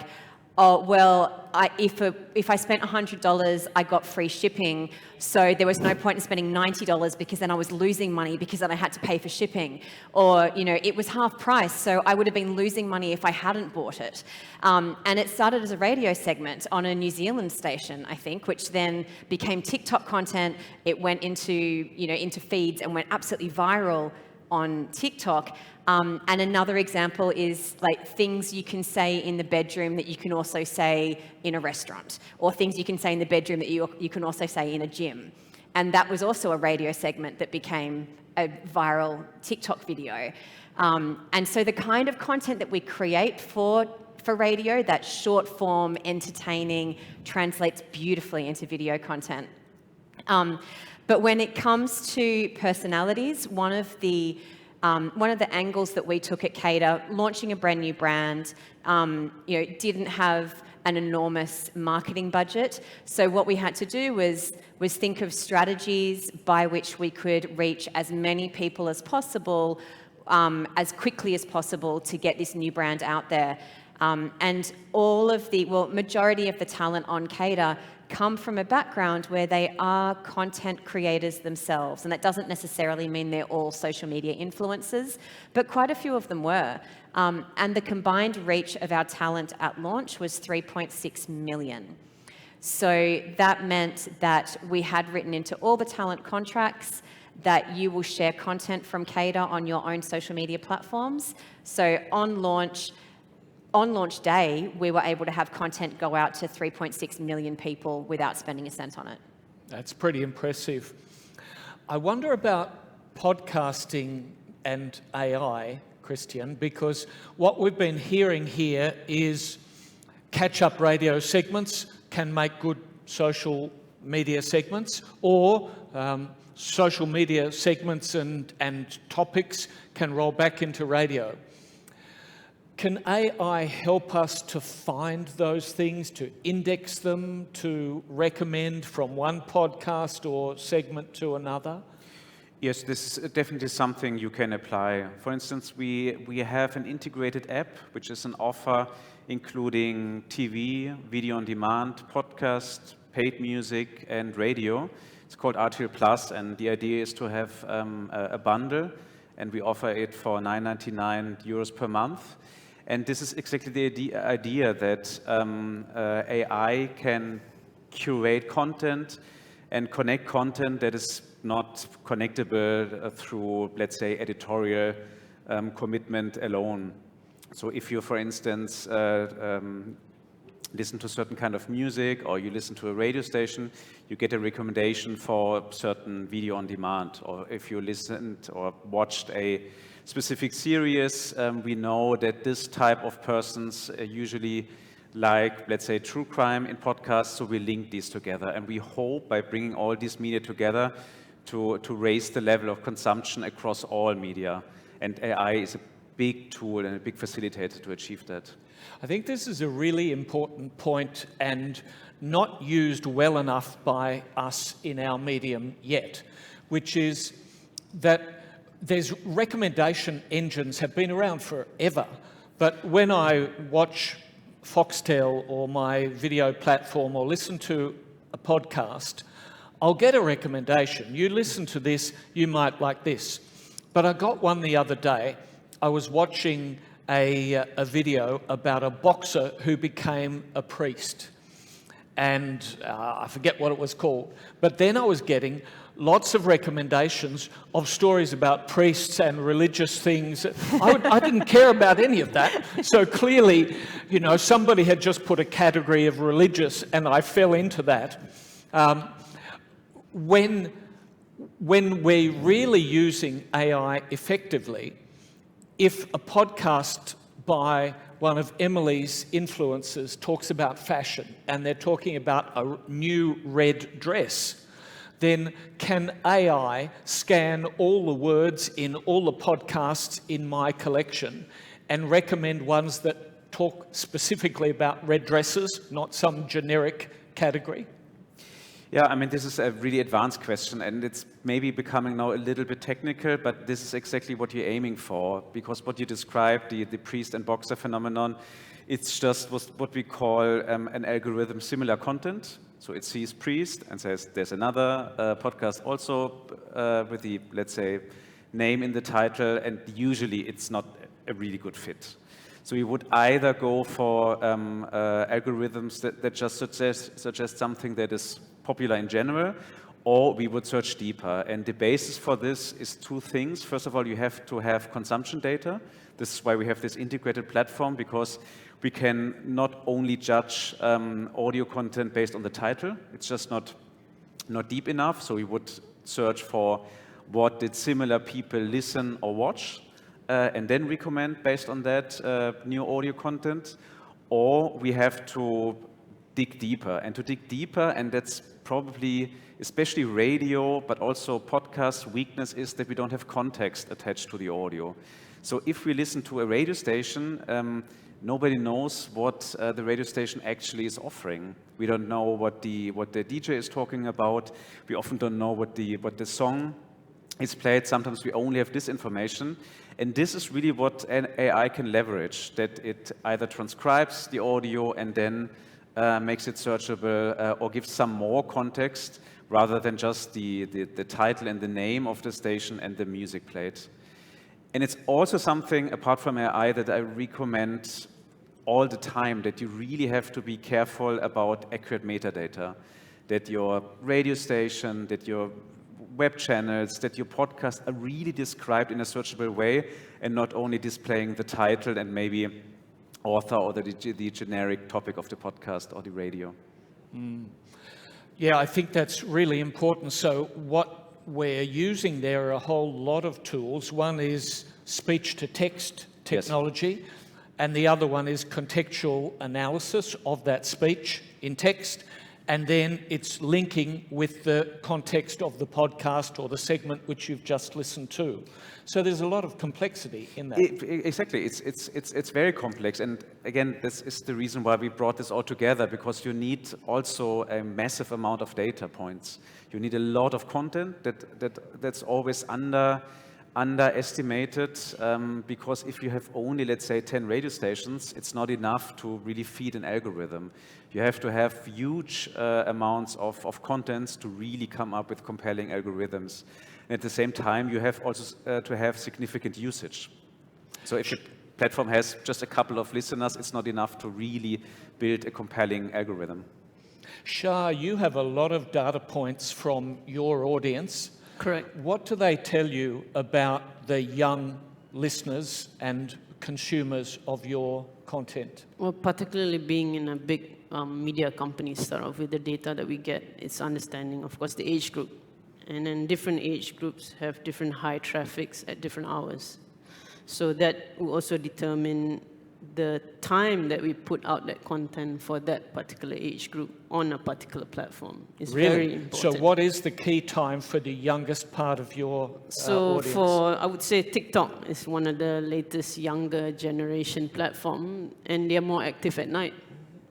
oh, well, if I spent $100, I got free shipping, so there was no point in spending $90 because then I was losing money because then I had to pay for shipping. Or, you know, it was half price, so I would have been losing money if I hadn't bought it. And it started as a radio segment on a New Zealand station, I think, which then became TikTok content. It went into feeds and went absolutely viral on TikTok. And another example is like things you can say in the bedroom that you can also say in a restaurant, or things you can say in the bedroom that you can also say in a gym. And that was also a radio segment that became a viral TikTok video. And so the kind of content that we create for radio, that short form, entertaining, translates beautifully into video content. But when it comes to personalities, one of the angles that we took at CADA, launching a brand new brand, didn't have an enormous marketing budget. So what we had to do was think of strategies by which we could reach as many people as possible, as quickly as possible, to get this new brand out there. And majority of the talent on CADA come from a background where they are content creators themselves. And that doesn't necessarily mean they're all social media influencers, but quite a few of them were. And the combined reach of our talent at launch was 3.6 million. So that meant that we had written into all the talent contracts that you will share content from CADA on your own social media platforms. So on launch day, we were able to have content go out to 3.6 million people without spending a cent on it. That's pretty impressive. I wonder about podcasting and AI, Christian, because what we've been hearing here is catch-up radio segments can make good social media segments, or social media segments and topics can roll back into radio. Can AI help us to find those things, to index them, to recommend from one podcast or segment to another? Yes, this is definitely something you can apply. For instance, we have an integrated app, which is an offer including TV, video on demand, podcast, paid music, and radio. It's called RTL Plus, and the idea is to have a bundle, and we offer it for €9.99 per month. And this is exactly the idea that AI can curate content and connect content that is not connectable through, let's say, editorial commitment alone. So if you, for instance, listen to a certain kind of music, or you listen to a radio station, you get a recommendation for certain video on demand. Or if you listened or watched a specific series, we know that this type of persons usually like, let's say, true crime in podcasts, so we link these together. And we hope by bringing all these media together to raise the level of consumption across all media. And AI is a big tool and a big facilitator to achieve that. I think this is a really important point and not used well enough by us in our medium yet, which is that there's recommendation engines have been around forever, but when I watch Foxtel or my video platform or listen to a podcast, I'll get a recommendation. You listen to this, you might like this. But I got one the other day. I was watching a video about a boxer who became a priest. And I forget what it was called. But then I was getting lots of recommendations of stories about priests and religious things. I didn't care about any of that. So clearly, you know, somebody had just put a category of religious, and I fell into that. When we're really using AI effectively, if a podcast by one of Emily's influencers talks about fashion, and they're talking about a new red dress, then can AI scan all the words in all the podcasts in my collection and recommend ones that talk specifically about red dresses, not some generic category? Yeah, I mean, this is a really advanced question, and it's maybe becoming now a little bit technical, but this is exactly what you're aiming for, because what you described, the priest and boxer phenomenon, it's just what we call an algorithm similar content. So it sees priest and says, there's another podcast also with the, let's say, name in the title, and usually it's not a really good fit. So we would either go for algorithms that just suggest something that is popular in general, or we would search deeper. And the basis for this is two things. First of all, you have to have consumption data. This is why we have this integrated platform, because we can not only judge audio content based on the title. It's just not deep enough. So we would search for what did similar people listen or watch, and then recommend based on that new audio content. Or we have to dig deeper. And to dig deeper, and that's probably, especially radio, but also podcast, weakness is that we don't have context attached to the audio. So if we listen to a radio station, nobody knows what the radio station actually is offering. We don't know what the DJ is talking about. We often don't know what the song is played. Sometimes we only have this information. And this is really what an AI can leverage, that it either transcribes the audio and then makes it searchable or gives some more context rather than just the title and the name of the station and the music played. And it's also something, apart from AI, that I recommend all the time, that you really have to be careful about accurate metadata, that your radio station, that your web channels, that your podcast are really described in a searchable way and not only displaying the title and maybe author or the generic topic of the podcast or the radio. Yeah, I think that's really important. So what we're using there are a whole lot of tools. One is speech-to-text technology, yes, and the other one is contextual analysis of that speech in text, and then it's linking with the context of the podcast or the segment which you've just listened to. So there's a lot of complexity in that. Exactly, it's very complex, and again, this is the reason why we brought this all together, because you need also a massive amount of data points. You need a lot of content that's always underestimated, because if you have only, let's say, 10 radio stations, it's not enough to really feed an algorithm. You have to have huge amounts of contents to really come up with compelling algorithms. And at the same time, you have also to have significant usage. So if the platform has just a couple of listeners, it's not enough to really build a compelling algorithm. Shah, you have a lot of data points from your audience. Correct. What do they tell you about the young listeners and consumers of your content? Well, particularly being in a big media company, start off with the data that we get, it's understanding, of course, the age group. And then different age groups have different high traffics at different hours. So that will also determine the time that we put out that content for that particular age group on a particular platform is very important. So what is the key time for the youngest part of your audience? So I would say TikTok is one of the latest younger generation platform, and they're more active at night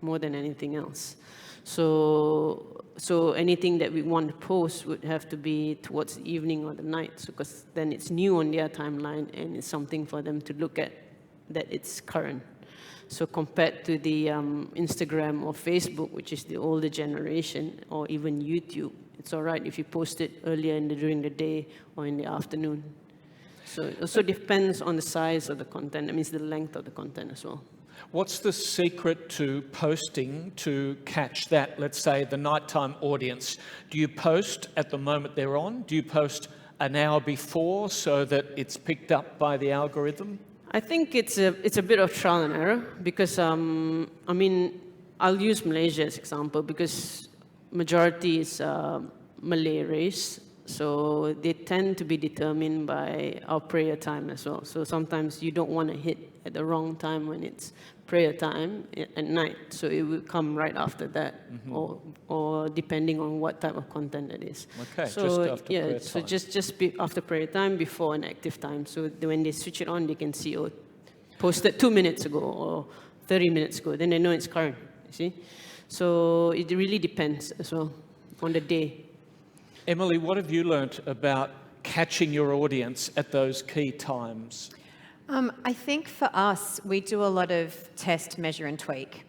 more than anything else. So anything that we want to post would have to be towards the evening or the night, because then it's new on their timeline and it's something for them to look at that it's current. So compared to the Instagram or Facebook, which is the older generation, or even YouTube, it's all right if you post it earlier during the day or in the afternoon. So it also depends on the size of the content. That means the length of the content as well. What's the secret to posting to catch that, let's say, the nighttime audience? Do you post at the moment they're on? Do you post an hour before so that it's picked up by the algorithm? I think it's a bit of trial and error, because I mean, I'll use Malaysia as example, because majority is Malay race, so they tend to be determined by our prayer time as well. So sometimes you don't want to hit at the wrong time when it's prayer time at night. So it will come right after that, or depending on what type of content it is. Okay, so, just after prayer so time. just after prayer time, before an active time. So when they switch it on, they can see, oh, posted 2 minutes ago or 30 minutes ago. Then they know it's current, you see? So it really depends as well on the day. Emily, what have you learnt about catching your audience at those key times? I think for us, we do a lot of test, measure, and tweak.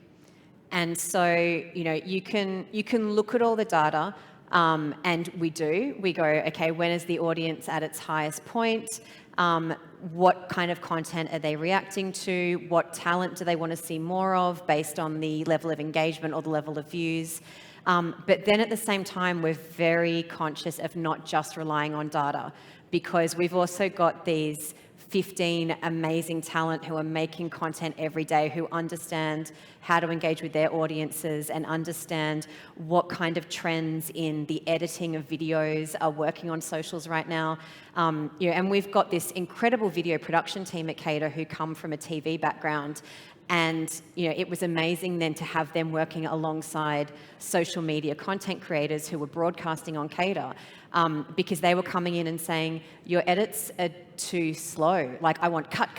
And so, you know, you can look at all the data, and we do. We go, okay, when is the audience at its highest point? What kind of content are they reacting to? What talent do they want to see more of based on the level of engagement or the level of views? But then at the same time, we're very conscious of not just relying on data, because we've also got these 15 amazing talent who are making content every day, who understand how to engage with their audiences and understand what kind of trends in the editing of videos are working on socials right now. You know, and we've got this incredible video production team at CADA who come from a TV background. And you know, it was amazing then to have them working alongside social media content creators who were broadcasting on CADA, because they were coming in and saying, your edits are too slow. Like, I want cut.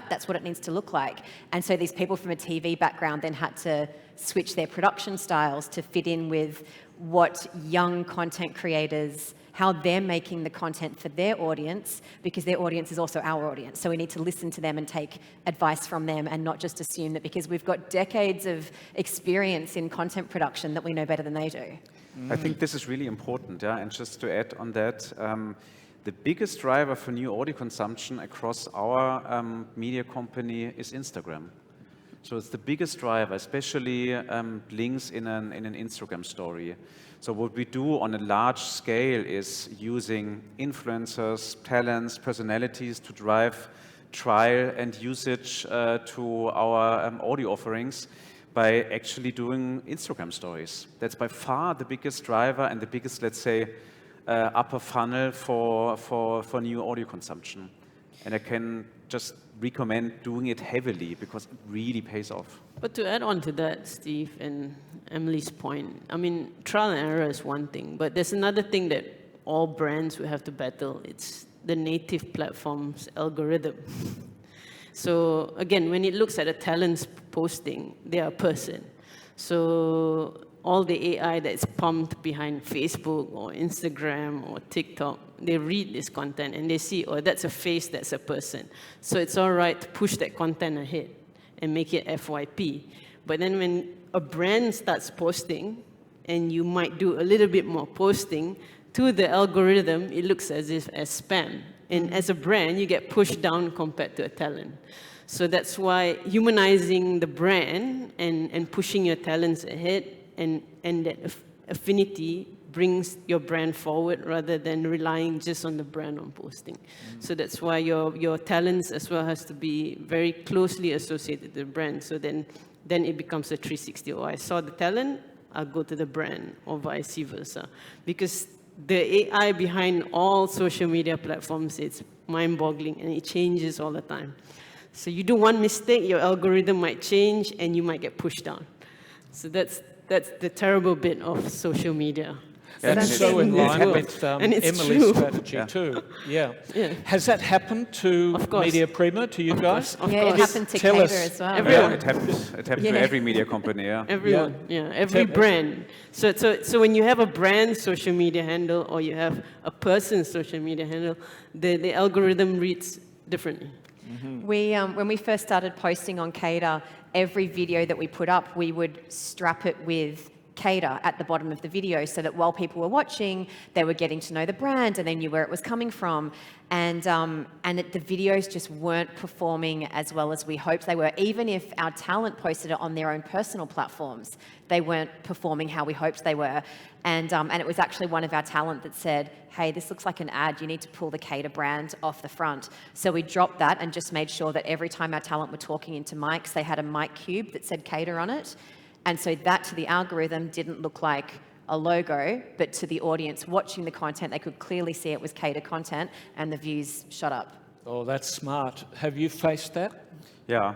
That's what it needs to look like. And so these people from a TV background then had to switch their production styles to fit in with what young content creators, how they're making the content for their audience, because their audience is also our audience. So we need to listen to them and take advice from them, and not just assume that because we've got decades of experience in content production that we know better than they do. I think this is really important, yeah. And just to add on that, the biggest driver for new audio consumption across our media company is Instagram. So it's the biggest driver, especially links in an Instagram story. So what we do on a large scale is using influencers, talents, personalities to drive trial and usage to our audio offerings by actually doing Instagram stories. That's by far the biggest driver and the biggest, let's say, upper funnel for new audio consumption. And I can just recommend doing it heavily because it really pays off. But to add on to that, Steve and Emily's point, I mean, trial and error is one thing, but there's another thing that all brands will have to battle. It's the native platform's algorithm. So again, when it looks at a talent's posting, they are a person. So all the AI that's pumped behind Facebook or Instagram or TikTok, they read this content and they see, oh, that's a face, that's a person. So it's all right to push that content ahead and make it FYP. But then when a brand starts posting, and you might do a little bit more posting, to the algorithm, it looks as if as spam. And as a brand, you get pushed down compared to a talent. So that's why humanizing the brand and pushing your talents ahead and that affinity brings your brand forward rather than relying just on the brand on posting. So that's why your talents as well has to be very closely associated with the brand. So then it becomes a 360. Oh, I saw the talent, I'll go to the brand, or vice versa. Because the AI behind all social media platforms, it's mind-boggling and it changes all the time. So you do one mistake, your algorithm might change and you might get pushed down. So that's the terrible bit of social media. And so in line with Emily's strategy too. Yeah. Has that happened to Media Prima, to you guys? Of course. It happened to CADA as well. Everyone. It happens to every media company, yeah. Everyone, every brand. So when you have a brand social media handle or you have a person's social media handle, the algorithm reads differently. When we first started posting on CADA, every video that we put up, we would strap it with CADA at the bottom of the video so that while people were watching, they were getting to know the brand and they knew where it was coming from. And that the videos just weren't performing as well as we hoped they were. Even if our talent posted it on their own personal platforms, they weren't performing how we hoped they were. And it was actually one of our talent that said, hey, this looks like an ad, you need to pull the CADA brand off the front. So we dropped that and just made sure that every time our talent were talking into mics, they had a mic cube that said CADA on it. And so that to the algorithm didn't look like a logo, but to the audience watching the content, they could clearly see it was CADA content and the views shot up. Oh, that's smart. Have you faced that? Yeah,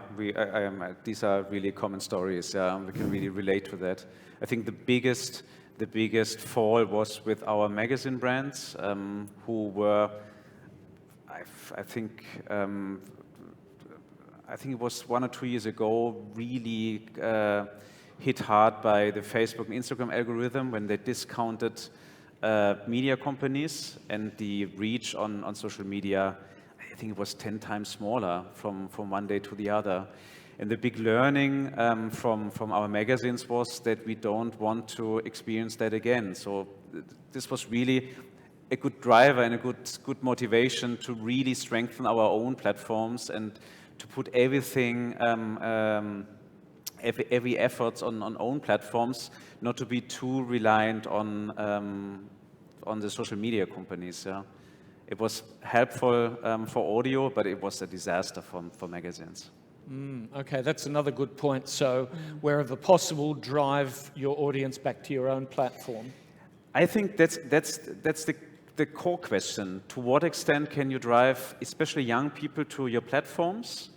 these are really common stories. We can really relate to that. I think the biggest fall was with our magazine brands, who were, I think it was 1 or 2 years ago, really hit hard by the Facebook and Instagram algorithm when they discounted media companies, and the reach on social media, I think it was 10 times smaller from one day to the other. And the big learning from our magazines was that we don't want to experience that again. So this was really a good driver and a good motivation to really strengthen our own platforms and to put everything, every efforts on own platforms, not to be too reliant on the social media companies. Yeah. It was helpful for audio, but it was a disaster for magazines. Okay, that's another good point. So wherever possible, drive your audience back to your own platform. I think that's the core question. To what extent can you drive, especially young people, to your platforms?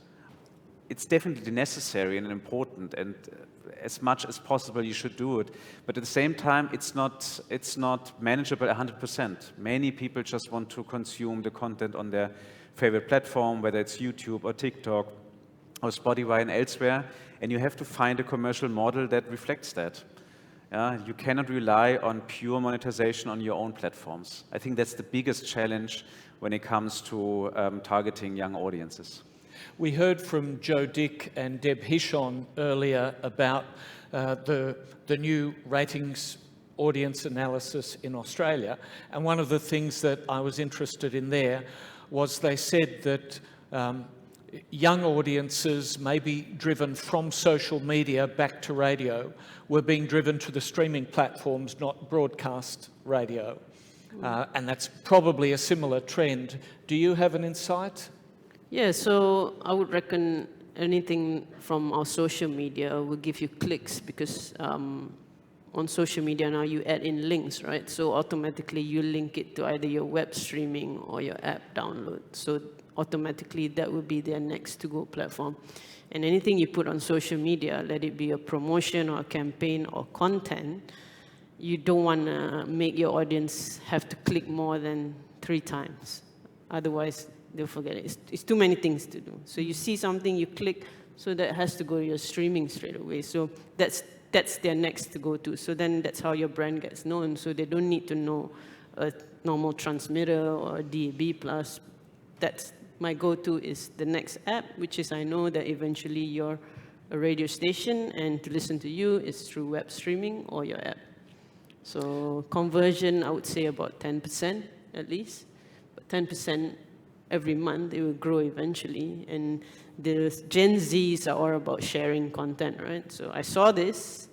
It's definitely necessary and important, and as much as possible you should do it. But at the same time, it's not manageable 100%. Many people just want to consume the content on their favorite platform, whether it's YouTube or TikTok or Spotify and elsewhere, and you have to find a commercial model that reflects that. You cannot rely on pure monetization on your own platforms. I think that's the biggest challenge when it comes to targeting young audiences. We heard from Joe Dick and Deb Hishon earlier about the new ratings audience analysis in Australia, and one of the things that I was interested in there was they said that young audiences, maybe driven from social media back to radio, were being driven to the streaming platforms, not broadcast radio. And that's probably a similar trend. Do you have an insight? Yeah, so I would reckon anything from our social media will give you clicks, because on social media now you add in links, right? So automatically you link it to either your web streaming or your app download. So automatically that will be their next to-go platform. And anything you put on social media, let it be a promotion or a campaign or content, you don't want to make your audience have to click more than 3 times. Otherwise, they'll forget it. It's too many things to do. So you see something, you click, so that has to go to your streaming straight away. So that's their next to go to. So then that's how your brand gets known. So they don't need to know a normal transmitter or a DAB+. That's my go-to is the next app, which is I know that eventually you're a radio station, and to listen to you is through web streaming or your app. So conversion, I would say about 10% at least. But 10% every month, it will grow eventually. And the Gen Zs are all about sharing content, right? So I saw this,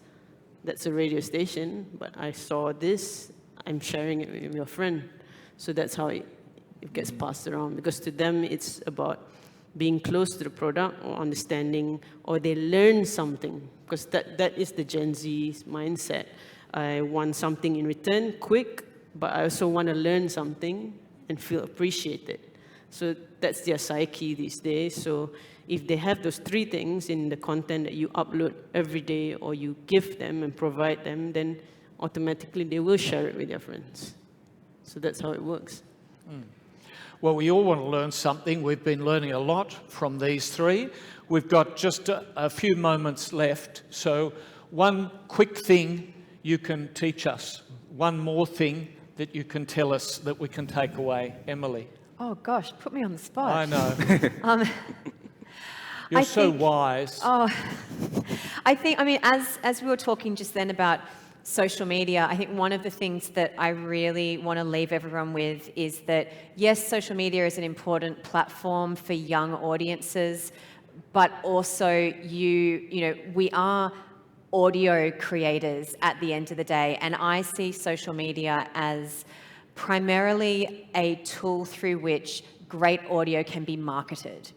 that's a radio station, but I saw this, I'm sharing it with your friend. So that's how it gets passed around, because to them it's about being close to the product or understanding, or they learn something, because that is the Gen Z's mindset. I want something in return, quick, but I also want to learn something and feel appreciated. So that's their psyche these days. So if they have those 3 things in the content that you upload every day or you give them and provide them, then automatically they will share it with their friends. So that's how it works. Well, we all want to learn something. We've been learning a lot from these 3. We've got just a few moments left. So one quick thing you can teach us, one more thing that you can tell us that we can take away. Emily. Oh, gosh, put me on the spot. I know. You're so wise. Oh, I mean, as we were talking just then about social media, I think one of the things that I really want to leave everyone with is that, yes, social media is an important platform for young audiences, but also we are audio creators at the end of the day, and I see social media as primarily a tool through which great audio can be marketed.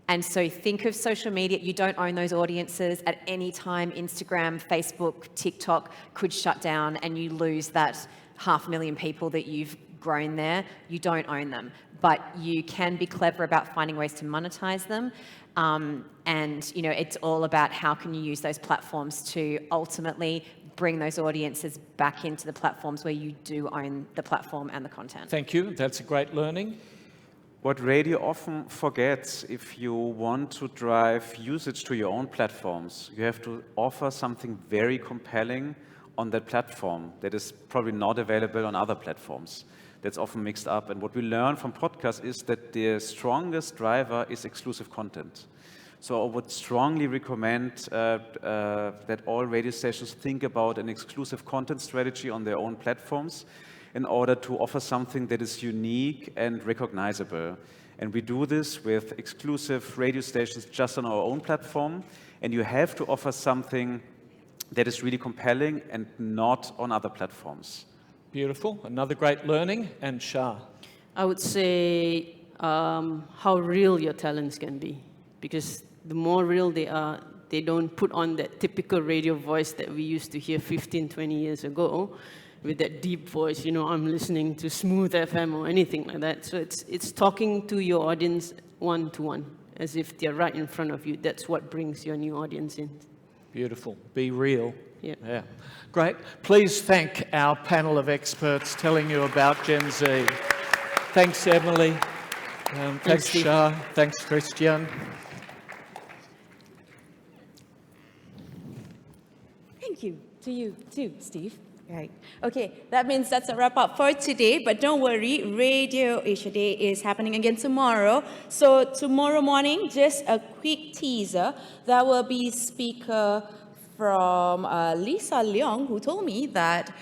And so think of social media, you don't own those audiences. At any time, Instagram, Facebook, TikTok could shut down and you lose that 500,000 people that you've grown there, you don't own them. But you can be clever about finding ways to monetize them. And it's all about how can you use those platforms to ultimately bring those audiences back into the platforms where you do own the platform and the content. Thank you. That's a great learning. What radio often forgets, if you want to drive usage to your own platforms, you have to offer something very compelling on that platform that is probably not available on other platforms. That's often mixed up. And what we learn from podcasts is that the strongest driver is exclusive content. So I would strongly recommend that all radio stations think about an exclusive content strategy on their own platforms in order to offer something that is unique and recognizable. And we do this with exclusive radio stations just on our own platform. And you have to offer something that is really compelling and not on other platforms. Beautiful. Another great learning. And Shah. I would say how real your talents can be. Because the more real they are, they don't put on that typical radio voice that we used to hear 15, 20 years ago, with that deep voice, I'm listening to Smooth FM or anything like that. So it's talking to your audience one-to-one, as if they're right in front of you. That's what brings your new audience in. Beautiful. Be real. Yeah. Great. Please thank our panel of experts telling you about Gen Z. Thanks, Emily. Thanks, Shah. Thanks, Christian. Thank you to you too, Steve. Right. Okay, that means that's a wrap up for today, but don't worry, Radio Asia Day is happening again tomorrow. So tomorrow morning, just a quick teaser, there will be speaker from Lisa Leong, who told me that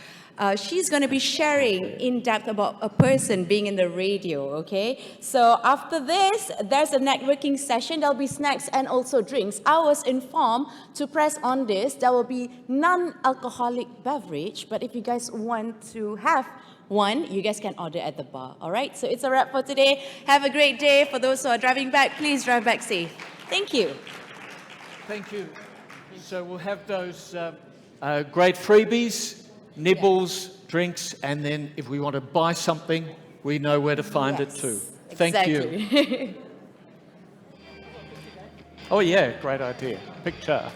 she's going to be sharing in depth about a person being in the radio, okay? So after this, there's a networking session. There'll be snacks and also drinks. I was informed to press on this. There will be non-alcoholic beverage, but if you guys want to have one, you guys can order at the bar, all right? So it's a wrap for today. Have a great day. For those who are driving back, please drive back safe. Thank you. Thank you. So we'll have those great freebies, nibbles, drinks, and then if we want to buy something, we know where to find it too. Thank you. Oh yeah, great idea. Picture.